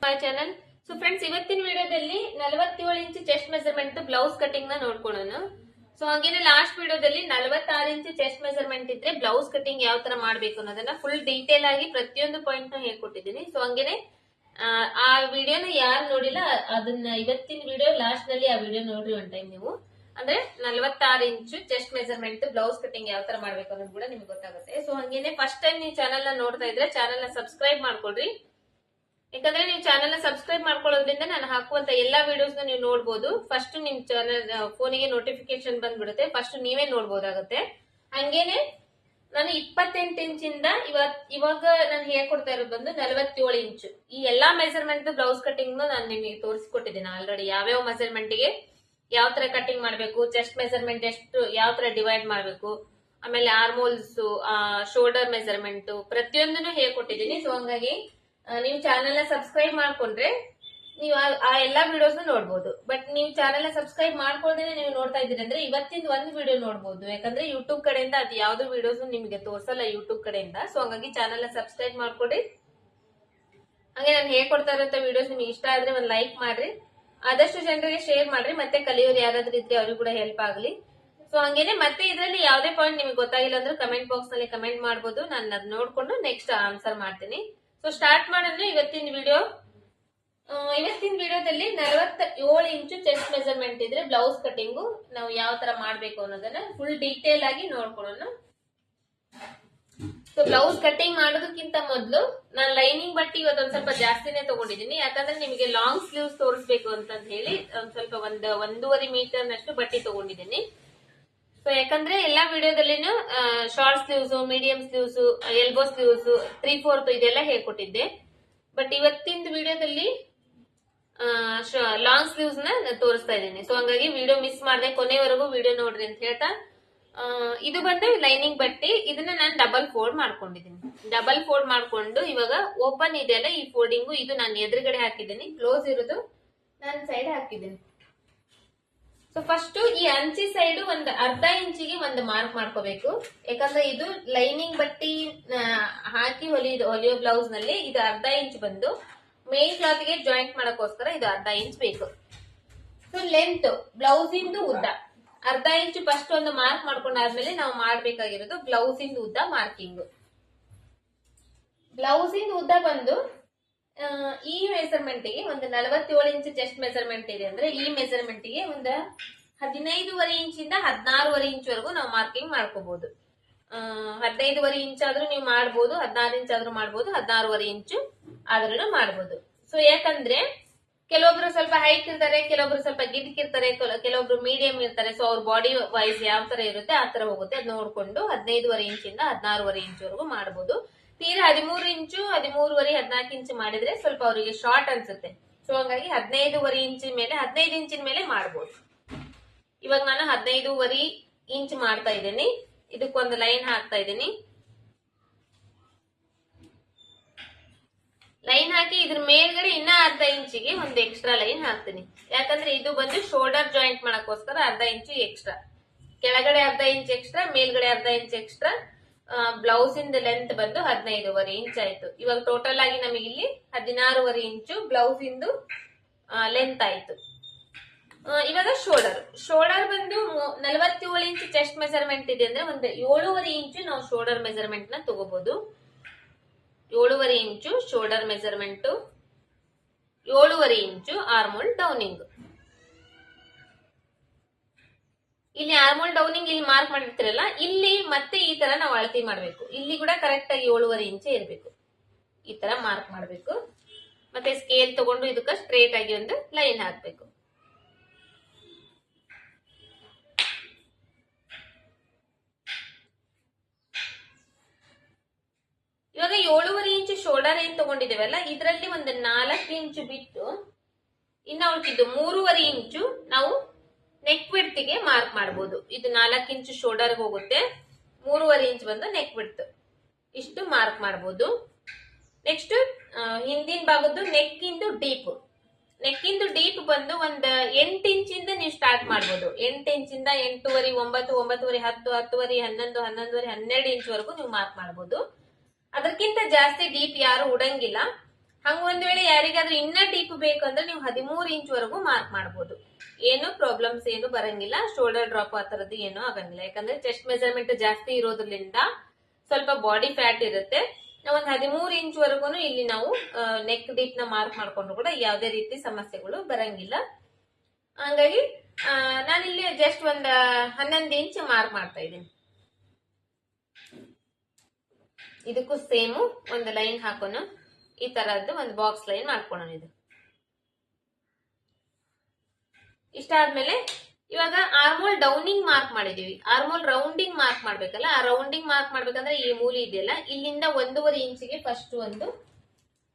My channel. So friends, ಇವತ್ತಿನ ವಿಡಿಯೋದಲ್ಲಿ 47 inch chest measurement blouse cutting ನ ನೋಡ್ಕೊಳ್ಳೋಣ. ಸೊ ಹಾಗೇನೆ ಲಾಸ್ಟ್ ವಿಡಿಯೋದಲ್ಲಿ 46 ಇಂಚ್ ಚೆಸ್ಟ್ ಮೆಜರ್ಮೆಂಟ್ ಇದ್ರೆ ಬ್ಲೌಸ್ ಕಟಿಂಗ್ ಯಾವ ತರ ಮಾಡ್ಬೇಕು ಅನ್ನೋದನ್ನ ಫುಲ್ ಡೀಟೇಲ್ ಆಗಿ ಪ್ರತಿಯೊಂದು ಪಾಯಿಂಟ್ ನ ಹೇಳ್ಕೊಟ್ಟಿದ್ದೀನಿ. ಸೊ ಹಂಗೇನೆ ಆ ವಿಡಿಯೋನ ಯಾರು ನೋಡಿಲ್ಲ ಅದನ್ನ ಇವತ್ತಿನ ವಿಡಿಯೋ ಲಾಸ್ಟ್ ನಲ್ಲಿ ಆ ವಿಡಿಯೋ ನೋಡ್ರಿ ಒನ್ ಟೈಮ್ ನೀವು. ಅಂದ್ರೆ 46 inch chest measurement blouse cutting ಯಾವ ತರ ಮಾಡ್ಬೇಕು ಅನ್ನೋದು ಕೂಡ ನಿಮ್ಗೆ ಗೊತ್ತಾಗುತ್ತೆ. ಸೊ ಹಂಗೇನೆ ಫಸ್ಟ್ ಟೈಮ್ ನೀವು ಚಾನಲ್ ನ ನೋಡ್ತಾ ಇದ್ರೆ ಚಾನಲ್ ನ ಸಬ್ಸ್ಕ್ರೈಬ್ ಮಾಡ್ಕೊಳ್ರಿ. ಯಾಕಂದ್ರೆ ನೀವು ಚಾನಲ್ ನ ಸಬ್ಸ್ಕ್ರೈಬ್ ಮಾಡ್ಕೊಳ್ಳೋದ್ರಿಂದ ನಾನು ಹಾಕುವಂತ ಎಲ್ಲಾ ವಿಡಿಯೋಸ್ ನೀವು ನೋಡಬಹುದು. ಫಸ್ಟ್ ನಿಮ್ ಚಾನಲ್ ಫೋನಿಗೆ ನೋಟಿಫಿಕೇಶನ್ ಬಂದ್ಬಿಡುತ್ತೆ, ಫಸ್ಟ್ ನೀವೇ ನೋಡಬಹುದಾಗುತ್ತೆ. ಹಂಗೇನೆ ನಾನು 28 ಇಂಚಿಂದ ಇವಾಗ ನಾನು ಹೇಳ್ಕೊಡ್ತಾ ಇರೋದು ಬಂದು 47 ಇಂಚು. ಈ ಎಲ್ಲಾ ಮೆಜರ್ಮೆಂಟ್ ಬ್ಲೌಸ್ ಕಟಿಂಗ್ ನಾನು ನಿಮಗೆ ತೋರಿಸಿಕೊಟ್ಟಿದ್ದೀನಿ ಆಲ್ರೆಡಿ. ಯಾವ್ಯಾವ ಮೆಜರ್ಮೆಂಟ್ ಗೆ ಯಾವ ತರ ಕಟಿಂಗ್ ಮಾಡ್ಬೇಕು, ಚೆಸ್ಟ್ ಮೆಜರ್ಮೆಂಟ್ ಎಷ್ಟು ಯಾವ ತರ ಡಿವೈಡ್ ಮಾಡ್ಬೇಕು, ಆಮೇಲೆ ಆರ್ಮೋಲ್ಸ್, ಶೋಲ್ಡರ್ ಮೆಜರ್ಮೆಂಟ್ ಪ್ರತಿಯೊಂದನ್ನು ಹೇಳ್ಕೊಟ್ಟಿದ್ದೀನಿ. ಸೊ ಹಂಗಾಗಿ ನೀವು ಚಾನೆಲ್ ನ ಸಬ್ಸ್ಕ್ರೈಬ್ ಮಾಡ್ಕೊಂಡ್ರೆ ನೀವು ಆ ಎಲ್ಲಾ ವಿಡಿಯೋಸ್ ನೋಡಬಹುದು. ಬಟ್ ನೀವು ಚಾನೆಲ್ ನ ಸಬ್ಸ್ಕ್ರೈಬ್ ಮಾಡ್ಕೊಳ್ದೇನೆ ನೀವು ನೋಡ್ತಾ ಇದ್ದೀರಿ ಅಂದ್ರೆ ಇವತ್ತಿನ ಒಂದು ವಿಡಿಯೋ ನೋಡಬಹುದು. ಯಾಕಂದ್ರೆ ಯೂಟ್ಯೂಬ್ ಕಡೆಯಿಂದ ಅದು ಯಾವ್ದು ವಿಡಿಯೋಸ್ ನಿಮಗೆ ತೋರ್ಸಲ್ಲ ಯೂಟ್ಯೂಬ್ ಕಡೆಯಿಂದ. ಸೊ ಹಂಗಾಗಿ ಚಾನೆಲ್ ನ ಸಬ್ಸ್ಕ್ರೈಬ್ ಮಾಡ್ಕೊಡಿ. ಹಾಗೆ ನಾನು ಹೇಳ್ಕೊಡ್ತಾ ಇರೋ ವಿಡಿಯೋಸ್ ನಿಮಗೆ ಇಷ್ಟ ಆದ್ರೆ ಒಂದು ಲೈಕ್ ಮಾಡ್ರಿ, ಆದಷ್ಟು ಜನರಿಗೆ ಶೇರ್ ಮಾಡ್ರಿ, ಮತ್ತೆ ಕಲಿಯೋರು ಯಾರಾದ್ರೂ ಇದ್ರೆ ಅವ್ರಿಗೆ ಕೂಡ ಹೆಲ್ಪ್ ಆಗಲಿ. ಸೊ ಹಂಗೇನೆ ಮತ್ತೆ ಇದರಲ್ಲಿ ಯಾವ್ದೇ ಪಾಯಿಂಟ್ ನಿಮಗೆ ಗೊತ್ತಾಗಿಲ್ಲ ಅಂದ್ರೆ ಕಮೆಂಟ್ ಬಾಕ್ಸ್ ನಲ್ಲಿ ಕಮೆಂಟ್ ಮಾಡಬಹುದು. ನಾನು ಅದ್ ನೋಡ್ಕೊಂಡು ನೆಕ್ಸ್ಟ್ ಆನ್ಸರ್ ಮಾಡ್ತೀನಿ. ಸೊ ಸ್ಟಾರ್ಟ್ ಮಾಡಿದ್ರೆ ಇವತ್ತಿನ ವಿಡಿಯೋದಲ್ಲಿ 47 ಇಂಚು ಚೆಸ್ಟ್ ಮೆಜರ್ಮೆಂಟ್ ಇದ್ರೆ ಬ್ಲೌಸ್ ಕಟಿಂಗು ನಾವು ಯಾವ ತರ ಮಾಡ್ಬೇಕು ಅನ್ನೋದನ್ನ ಫುಲ್ ಡೀಟೇಲ್ ಆಗಿ ನೋಡ್ಕೊಳ್ಳೋಣ. ಸೊ ಬ್ಲೌಸ್ ಕಟಿಂಗ್ ಮಾಡೋದಕ್ಕಿಂತ ಮೊದಲು ನಾನು ಲೈನಿಂಗ್ ಬಟ್ಟಿ ಇವತ್ತೊಂದ್ ಸ್ವಲ್ಪ ಜಾಸ್ತಿನೇ ತಗೊಂಡಿದ್ದೀನಿ. ಯಾಕಂದ್ರೆ ನಿಮಗೆ ಲಾಂಗ್ ಸ್ಲೀವ್ಸ್ ತೋರಿಸ್ಬೇಕು ಅಂತ ಹೇಳಿ ಒಂದ್ ಸ್ವಲ್ಪ 1.5 ಮೀಟರ್ ನಷ್ಟು ಬಟ್ಟಿ ತಗೊಂಡಿದ್ದೀನಿ. ಸೊ ಯಾಕಂದ್ರೆ ಎಲ್ಲಾ ವಿಡಿಯೋದಲ್ಲಿನೂ short sleeves, medium sleeves, elbow sleeves, 3/4 ಇದೆಲ್ಲ ಹೇಳ್ಕೊಟ್ಟಿದ್ದೆ. ಬಟ್ ಇವತ್ತಿನ ವಿಡಿಯೋದಲ್ಲಿ ಲಾಂಗ್ ಸ್ಲೀವ್ಸ್ ನ ತೋರಿಸ್ತಾ ಇದ್ದೀನಿ. ಸೊ ಹಂಗಾಗಿ ವಿಡಿಯೋ ಮಿಸ್ ಮಾಡದೆ ಕೊನೆವರೆಗೂ ವಿಡಿಯೋ ನೋಡ್ರಿ ಅಂತ ಹೇಳ್ತಾ, ಇದು ಬಂದು ಲೈನಿಂಗ್ ಬಟ್ಟೆ. ಇದನ್ನ ನಾನು ಡಬಲ್ ಫೋಲ್ಡ್ ಮಾಡ್ಕೊಂಡಿದ್ದೀನಿ. ಡಬಲ್ ಫೋಲ್ಡ್ ಮಾಡ್ಕೊಂಡು ಇವಾಗ ಓಪನ್ ಇದೆಯಲ್ಲ ಈ ಫೋಲ್ಡಿಂಗು ಇದು ನಾನು ಎದುರುಗಡೆ ಹಾಕಿದ್ದೀನಿ, ಕ್ಲೋಸ್ ಇರೋದು ನಾನು ಸೈಡ್ ಹಾಕಿದ್ದೀನಿ. ಸೊ ಫಸ್ಟ್ ಈ ಅಂಚಿ ಸೈಡ್ ಒಂದು ಅರ್ಧ ಇಂಚಿಗೆ ಒಂದು ಮಾರ್ಕ್ ಮಾಡ್ಕೋಬೇಕು. ಯಾಕಂದ್ರೆ ಇದು ಲೈನಿಂಗ್ ಬಟ್ಟಿ ಹಾಕಿ ಹೊಲಿಯೋ ಬ್ಲೌಸ್ ನಲ್ಲಿ ಇದು ಅರ್ಧ ಇಂಚ್ ಬಂದು ಮೇನ್ ಕ್ಲಾತ್ ಗೆ ಜಾಯಿಂಟ್ ಮಾಡಕ್ಕೋಸ್ಕರ ಇದು ಅರ್ಧ ಇಂಚ್ ಬೇಕು. ಸೊ ಲೆಂತ್ ಬ್ಲೌಸ್ ಇಂದು ಉದ್ದ ಅರ್ಧ ಇಂಚ್ ಫಸ್ಟ್ ಒಂದು ಮಾರ್ಕ್ ಮಾಡ್ಕೊಂಡಾದ್ಮೇಲೆ ನಾವು ಮಾಡ್ಬೇಕಾಗಿರೋದು ಬ್ಲೌಸ್ ಇಂದ ಉದ್ದ ಮಾರ್ಕಿಂಗ್. ಬ್ಲೌಸ್ ಇಂದ ಉದ್ದ ಬಂದು ಈ ಮೆಜರ್ಮೆಂಟ್ ಗೆ ಒಂದು 47 ಇಂಚ್ ಚೆಸ್ಟ್ ಮೆಜರ್ಮೆಂಟ್ ಇದೆ ಅಂದ್ರೆ ಈ ಮೆಜರ್ಮೆಂಟ್ ಗೆ ಒಂದು 15.5 ಇಂಚಿಂದ 16.5 ಇಂಚ್ ವರೆಗೂ ನಾವು ಮಾರ್ಕಿಂಗ್ ಮಾಡ್ಕೋಬಹುದು. 15.5 ಇಂಚ್ ಆದ್ರೂ ನೀವು ಮಾಡಬಹುದು, 16 ಇಂಚ್ ಆದ್ರೂ ಮಾಡಬಹುದು, 16.5 ಇಂಚು ಆದ್ರೂ ಮಾಡಬಹುದು. ಸೊ ಯಾಕಂದ್ರೆ ಕೆಲವೊಬ್ರು ಸ್ವಲ್ಪ ಹೈಟ್ ಇರ್ತಾರೆ, ಕೆಲವೊಬ್ರು ಸ್ವಲ್ಪ ಗಿಡ್ಕಿರ್ತಾರೆ, ಕೆಲವೊಬ್ರು ಮೀಡಿಯಂ ಇರ್ತಾರೆ. ಸೊ ಅವ್ರ ಬಾಡಿ ವೈಸ್ ಯಾವ ತರ ಇರುತ್ತೆ ಆ ತರ ಹೋಗುತ್ತೆ. ಅದ್ ನೋಡ್ಕೊಂಡು 15.5 ಇಂಚಿಂದ 16.5 ಇಂಚ್ ವರೆಗೂ ಮಾಡಬಹುದು. ತೀರಾ 13 ಇಂಚು, 13.5, 14 ಇಂಚು ಮಾಡಿದ್ರೆ ಸ್ವಲ್ಪ ಅವರಿಗೆ ಶಾರ್ಟ್ ಅನ್ಸುತ್ತೆ. ಸೊ ಹಂಗಾಗಿ 15.5 ಇಂಚಿನ ಮೇಲೆ 15 ಇಂಚಿನ ಮೇಲೆ ಮಾಡಬಹುದು. ಇವಾಗ ನಾನು 15.5 ಇಂಚ್ ಮಾಡ್ತಾ ಇದ್ದೀನಿ. ಇದಕ್ಕೊಂದು ಲೈನ್ ಹಾಕ್ತಾ ಇದ್ದೀನಿ. ಲೈನ್ ಹಾಕಿ ಇದ್ರ ಮೇಲ್ಗಡೆ ಇನ್ನ ಅರ್ಧ ಇಂಚಿಗೆ ಒಂದು ಎಕ್ಸ್ಟ್ರಾ ಲೈನ್ ಹಾಕ್ತೀನಿ. ಯಾಕಂದ್ರೆ ಇದು ಬಂದು ಶೋಲ್ಡರ್ ಜಾಯಿಂಟ್ ಮಾಡಕ್ಕೋಸ್ಕರ ಅರ್ಧ ಇಂಚು ಎಕ್ಸ್ಟ್ರಾ, ಕೆಳಗಡೆ ಅರ್ಧ ಇಂಚ್ ಎಕ್ಸ್ಟ್ರಾ, ಮೇಲ್ಗಡೆ ಅರ್ಧ ಇಂಚ್ ಎಕ್ಸ್ಟ್ರಾ. ಬ್ಲೌಸ್ ಇಂದ ಲೆಂತ್ ಬಂದು 15.5 ಇಂಚ್ ಆಯ್ತು. ಇವಾಗ ಟೋಟಲ್ ಆಗಿ ನಮಗೆ ಇಲ್ಲಿ 16.5 ಇಂಚು ಬ್ಲೌಸ್ ಇಂದು ಲೆಂತ್ ಆಯ್ತು. ಇವಾಗ ಶೋಲ್ಡರ್ ಬಂದು 47 ಇಂಚ್ ಚೆಸ್ಟ್ ಮೆಜರ್ಮೆಂಟ್ ಇದೆ ಅಂದ್ರೆ ಒಂದು 7.5 ಇಂಚು ನಾವು ಶೋಲ್ಡರ್ ಮೆಜರ್ಮೆಂಟ್ ನ ತಗೋಬಹುದು. 7.5 ಇಂಚು ಶೋಲ್ಡರ್ ಮೆಜರ್ಮೆಂಟ್, 7.5 ಇಂಚು ಆರ್ಮೋಲ್ ಡೌನಿಂಗ್. ಇಲ್ಲಿ ಆರ್ಮೋಲ್ ಡೌನಿಂಗ್ ಇಲ್ಲಿ ಮಾರ್ಕ್ ಮಾಡಿರ್ತೀರಲ್ಲ, ಇಲ್ಲಿ ಮತ್ತೆ ಈ ತರ ನಾವು ಅಳತಿ ಮಾಡ್ಬೇಕು. ಇಲ್ಲಿ ಕೂಡ ಕರೆಕ್ಟ್ ಆಗಿ 7.5 ಇಂಚ್ ಇರ್ಬೇಕು. ಈ ತರ ಮಾರ್ಕ್ ಮಾಡ್ಬೇಕು. ಮತ್ತೆ ಸ್ಕೇಲ್ ತಗೊಂಡು ಇದಕ್ಕ ಸ್ಟ್ರೇಟ್ ಆಗಿ ಒಂದು ಲೈನ್ ಹಾಕ್ಬೇಕು. ಇವಾಗ 7.5 ಇಂಚು ಶೋಲ್ಡರ್ ಏನ್ ತಗೊಂಡಿದ್ದೇವಲ್ಲ ಇದರಲ್ಲಿ ಒಂದು 4 ಇಂಚು ಬಿಟ್ಟು ಇನ್ನ ಉಳಿದಿದ್ದು 3.5 ಇಂಚು ನಾವು ನೆಕ್ ವಿಡ್ತ್ ಗೆ ಮಾರ್ಕ್ ಮಾಡಬಹುದು. ಇದು 4 ಇಂಚು ಶೋಲ್ಡರ್ ಹೋಗುತ್ತೆ, 3.5 ಇಂಚ್ ಬಂದು ನೆಕ್ ವಿಡ್ತ್, ಇಷ್ಟು ಮಾರ್ಕ್ ಮಾಡಬಹುದು. ನೆಕ್ಸ್ಟ್ ಹಿಂದಿನ ಭಾಗದ್ದು ನೆಕ್ ಇಂದು ಡೀಪ್ ಬಂದು ಒಂದು 8 ಇಂಚಿಂದ ನೀವು ಸ್ಟಾರ್ಟ್ ಮಾಡಬಹುದು. 8 ಇಂಚಿಂದ 8.5, 9, 9.5, 10, 10.5, 11, 11.5, 12 ಇಂಚ್ ವರೆಗೂ ನೀವು ಮಾರ್ಕ್ ಮಾಡಬಹುದು. ಅದಕ್ಕಿಂತ ಜಾಸ್ತಿ ಡೀಪ್ ಯಾರು ಉಡಂಗಿಲ್ಲ. ಹಂಗ ಒಂದ್ ವೇಳೆ ಯಾರಿಗಾದ್ರೂ ಇನ್ನ ಡೀಪ್ ಬೇಕಂದ್ರೆ ನೀವು 13 ಇಂಚ್ ವರೆಗೂ ಮಾರ್ಕ್ ಮಾಡಬಹುದು. ಏನು ಪ್ರಾಬ್ಲಮ್ಸ್ ಏನು ಬರಂಗಿಲ್ಲ, ಶೋಲ್ಡರ್ ಡ್ರಾಪ್ ಆ ತರದ್ದು ಏನು ಆಗಂಗಿಲ್ಲ. ಯಾಕಂದ್ರೆ ಚೆಸ್ಟ್ ಮೆಜರ್ಮೆಂಟ್ ಜಾಸ್ತಿ ಇರೋದ್ರಿಂದ ಸ್ವಲ್ಪ ಬಾಡಿ ಫ್ಯಾಟ್ ಇರುತ್ತೆ. ಒಂದ್ 13 ಇಂಚ್ ವರೆಗೂ ಇಲ್ಲಿ ನಾವು ನೆಕ್ ಡೀಪ್ ನ ಮಾರ್ಕ್ ಮಾಡ್ಕೊಂಡು ಕೂಡ ಯಾವುದೇ ರೀತಿ ಸಮಸ್ಯೆಗಳು ಬರಂಗಿಲ್ಲ. ಹಂಗಾಗಿ ನಾನಿಲ್ಲಿ ಜಸ್ಟ್ ಒಂದ್ 11 ಇಂಚ್ ಮಾರ್ಕ್ ಮಾಡ್ತಾ ಇದ್ದೀನಿ. ಇದಕ್ಕೂ ಸೇಮ್ ಒಂದು ಲೈನ್ ಹಾಕೋಣ. ಈ ತರದ್ದು ಒಂದು ಬಾಕ್ಸ್ ಲೈನ್ ಮಾಡ್ಕೊಳ್ಳೋಣ. ಇದು ಇಷ್ಟ ಆದ್ಮೇಲೆ ಇವಾಗ ಆರ್ಮೋಲ್ ಡೌನಿಂಗ್ ಮಾರ್ಕ್ ಮಾಡಿದೀವಿ. ಆರ್ಮೋಲ್ ರೌಂಡಿಂಗ್ ಮಾರ್ಕ್ ಮಾಡ್ಬೇಕಲ್ಲ, ಆ ರೌಂಡಿಂಗ್ ಮಾರ್ಕ್ ಮಾಡ್ಬೇಕಂದ್ರೆ ಈ ಮೂಲೆ ಇದೆಯಲ್ಲ, ಇಲ್ಲಿಂದ 1.5 ಇಂಚಿಗೆ ಫಸ್ಟ್ ಒಂದು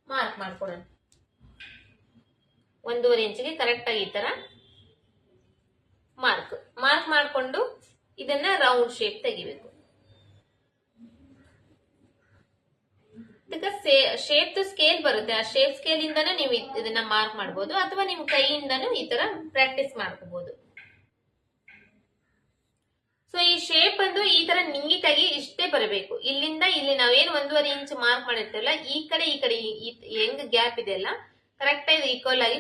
ಮಾರ್ಕ್ ಮಾಡ್ಕೊಳ್ಳೋಣ. 1.5 ಇಂಚಿಗೆ ಕರೆಕ್ಟ್ ಆಗಿ ಈ ತರ ಮಾರ್ಕ್ ಮಾಡ್ಕೊಂಡು ಇದನ್ನ ರೌಂಡ್ ಶೇಪ್ ತೆಗಿಬೇಕು. ಇದಕ್ಕೆ ಶೇಪ್ ಸ್ಕೇಲ್ ಬರುತ್ತೆ, ಆ ಶೇಪ್ ಸ್ಕೇಲ್ ಇಂದಾನು ನೀವು ಇದನ್ನ ಮಾರ್ಕ್ ಮಾಡಬಹುದು, ಅಥವಾ ನೀವು ಕೈಯಿಂದನೂ ಈ ತರ ಪ್ರಾಕ್ಟೀಸ್ ಮಾಡ್ಕೋಬಹುದು. ಸೊ ಈ ಶೇಪ್ ಒಂದು ಈ ತರ ನೀಟಾಗಿ ಇಷ್ಟೇ ಬರಬೇಕು. ಇಲ್ಲಿಂದ ಇಲ್ಲಿ ನಾವೇನು 1.5 ಇಂಚ್ ಮಾರ್ಕ್ ಮಾಡಿರ್ತೀವಲ್ಲ, ಈ ಕಡೆ ಹೆಂಗ್ ಗ್ಯಾಪ್ ಇದೆಯಲ್ಲ ಕರೆಕ್ಟ್ ಆಗಿ ಈಕ್ವಲ್ ಆಗಿ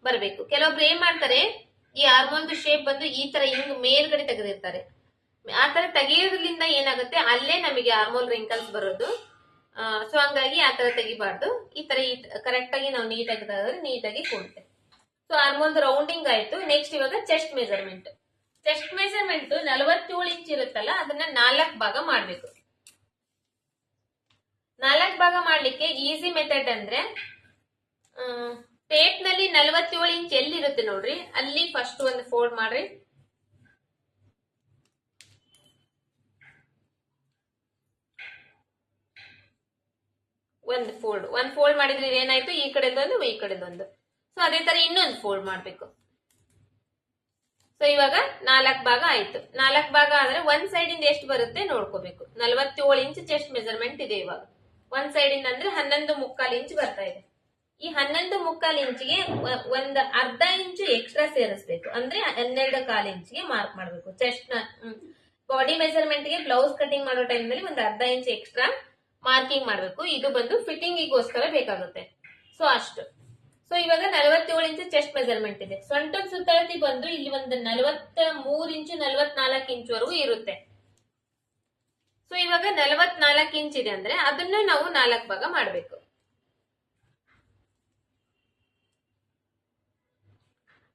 ಬರಬೇಕು. ಕೆಲವೊಬ್ರು ಏನ್ ಮಾಡ್ತಾರೆ, ಈ ಆರ್ಮೋಲ್ದು ಶೇಪ್ ಬಂದು ಈ ತರ ಹಿಂಗ್ ಮೇಲ್ಗಡೆ ತೆಗೆದಿರ್ತಾರೆ. ಆ ತರ ತೆಗೆಯೋದ್ರಿಂದ ಏನಾಗುತ್ತೆ, ಅಲ್ಲೇ ನಮಗೆ ಆರ್ಮೋಲ್ ರಿಂಕಲ್ಸ್ ಬರೋದು. ಸೊ ಹಂಗಾಗಿ ಆ ತರ ತೆಗಿಬಾರ್ದು. ಈ ತರ ಕರೆಕ್ಟ್ ಆಗಿ ನಾವು ನೀಟಾಗಿ ತೆಗೆದ್ರೆ ನೀಟಾಗಿ ಕೊಡುತ್ತೆ. ಸೊ ಆರ್ಮೋಲ್ ರೌಂಡಿಂಗ್ ಆಯ್ತು. ನೆಕ್ಸ್ಟ್ ಇವಾಗ ಚೆಸ್ಟ್ ಮೆಜರ್ಮೆಂಟ್ 47 ಇಂಚ್ ಇರುತ್ತಲ್ಲ, ಅದನ್ನ 4 ಭಾಗ ಮಾಡ್ಬೇಕು. 4 ಭಾಗ ಮಾಡ್ಲಿಕ್ಕೆ ಈಸಿ ಮೆಥಡ್ ಅಂದ್ರೆ, ಟೇಪ್ ನಲ್ಲಿ 47 ಇಂಚ್ ಎಲ್ಲಿರುತ್ತೆ ನೋಡ್ರಿ, ಅಲ್ಲಿ ಫಸ್ಟ್ ಒಂದು ಫೋಲ್ಡ್ ಮಾಡ್ರಿ. ಒಂದು ಫೋಲ್ಡ್ ಮಾಡಿದ್ರೆ ಏನಾಯ್ತು, ಈ ಕಡೆದೊಂದು ಈ ಕಡೆದೊಂದು. ಸೊ ಅದೇ ತರ ಇನ್ನೊಂದು ಫೋಲ್ಡ್ ಮಾಡ್ಬೇಕು. ಸೊ ಇವಾಗ 4 ಭಾಗ ಆಯ್ತು. 4 ಭಾಗ ಆದ್ರೆ ಒಂದ್ ಸೈಡ್ ಇಂದ ಎಷ್ಟು ಬರುತ್ತೆ ನೋಡ್ಕೋಬೇಕು. 47 ಇಂಚ್ ಚೆಸ್ಟ್ ಮೆಜರ್ಮೆಂಟ್ ಇದೆ. ಇವಾಗ ಒಂದ್ ಸೈಡ್ ಇಂದ ಅಂದ್ರೆ 11.25 ಇಂಚ್ ಬರ್ತಾ ಇದೆ. ಈ 11.25 ಇಂಚಿಗೆ ಒಂದ್ ಅರ್ಧ ಇಂಚು ಎಕ್ಸ್ಟ್ರಾ ಸೇರಿಸಬೇಕು. ಅಂದ್ರೆ 12.25 ಇಂಚಿಗೆ ಮಾರ್ಕ್ ಮಾಡ್ಬೇಕು. ಚೆಸ್ಟ್ ನ ಬಾಡಿ ಮೆಜರ್ಮೆಂಟ್ ಗೆ ಬ್ಲೌಸ್ ಕಟಿಂಗ್ ಮಾಡೋ ಟೈಮ್ ನಲ್ಲಿ ಒಂದ್ ಅರ್ಧ ಇಂಚ್ ಎಕ್ಸ್ಟ್ರಾ ಮಾರ್ಕಿಂಗ್ ಮಾಡ್ಬೇಕು. ಇದು ಬಂದು ಫಿಟ್ಟಿಂಗಿಗೋಸ್ಕರ ಬೇಕಾಗುತ್ತೆ. ಸೊ ಅಷ್ಟು. ಸೊ ಇವಾಗ 47 ಇಂಚ್ ಚೆಸ್ಟ್ ಮೆಜರ್ಮೆಂಟ್ ಇದೆ. ಸೊಂಟದ ಸುತ್ತಳತೆ ಬಂದು ಇಲ್ಲಿ ಒಂದು 43 ಇಂಚು 44 ಇಂಚ್ ವರೆಗೂ ಇರುತ್ತೆ. ಸೊ ಇವಾಗ 44 ಇಂಚ್ ಇದೆ ಅಂದ್ರೆ ಅದನ್ನ ನಾವು 4 ಭಾಗ ಮಾಡ್ಬೇಕು.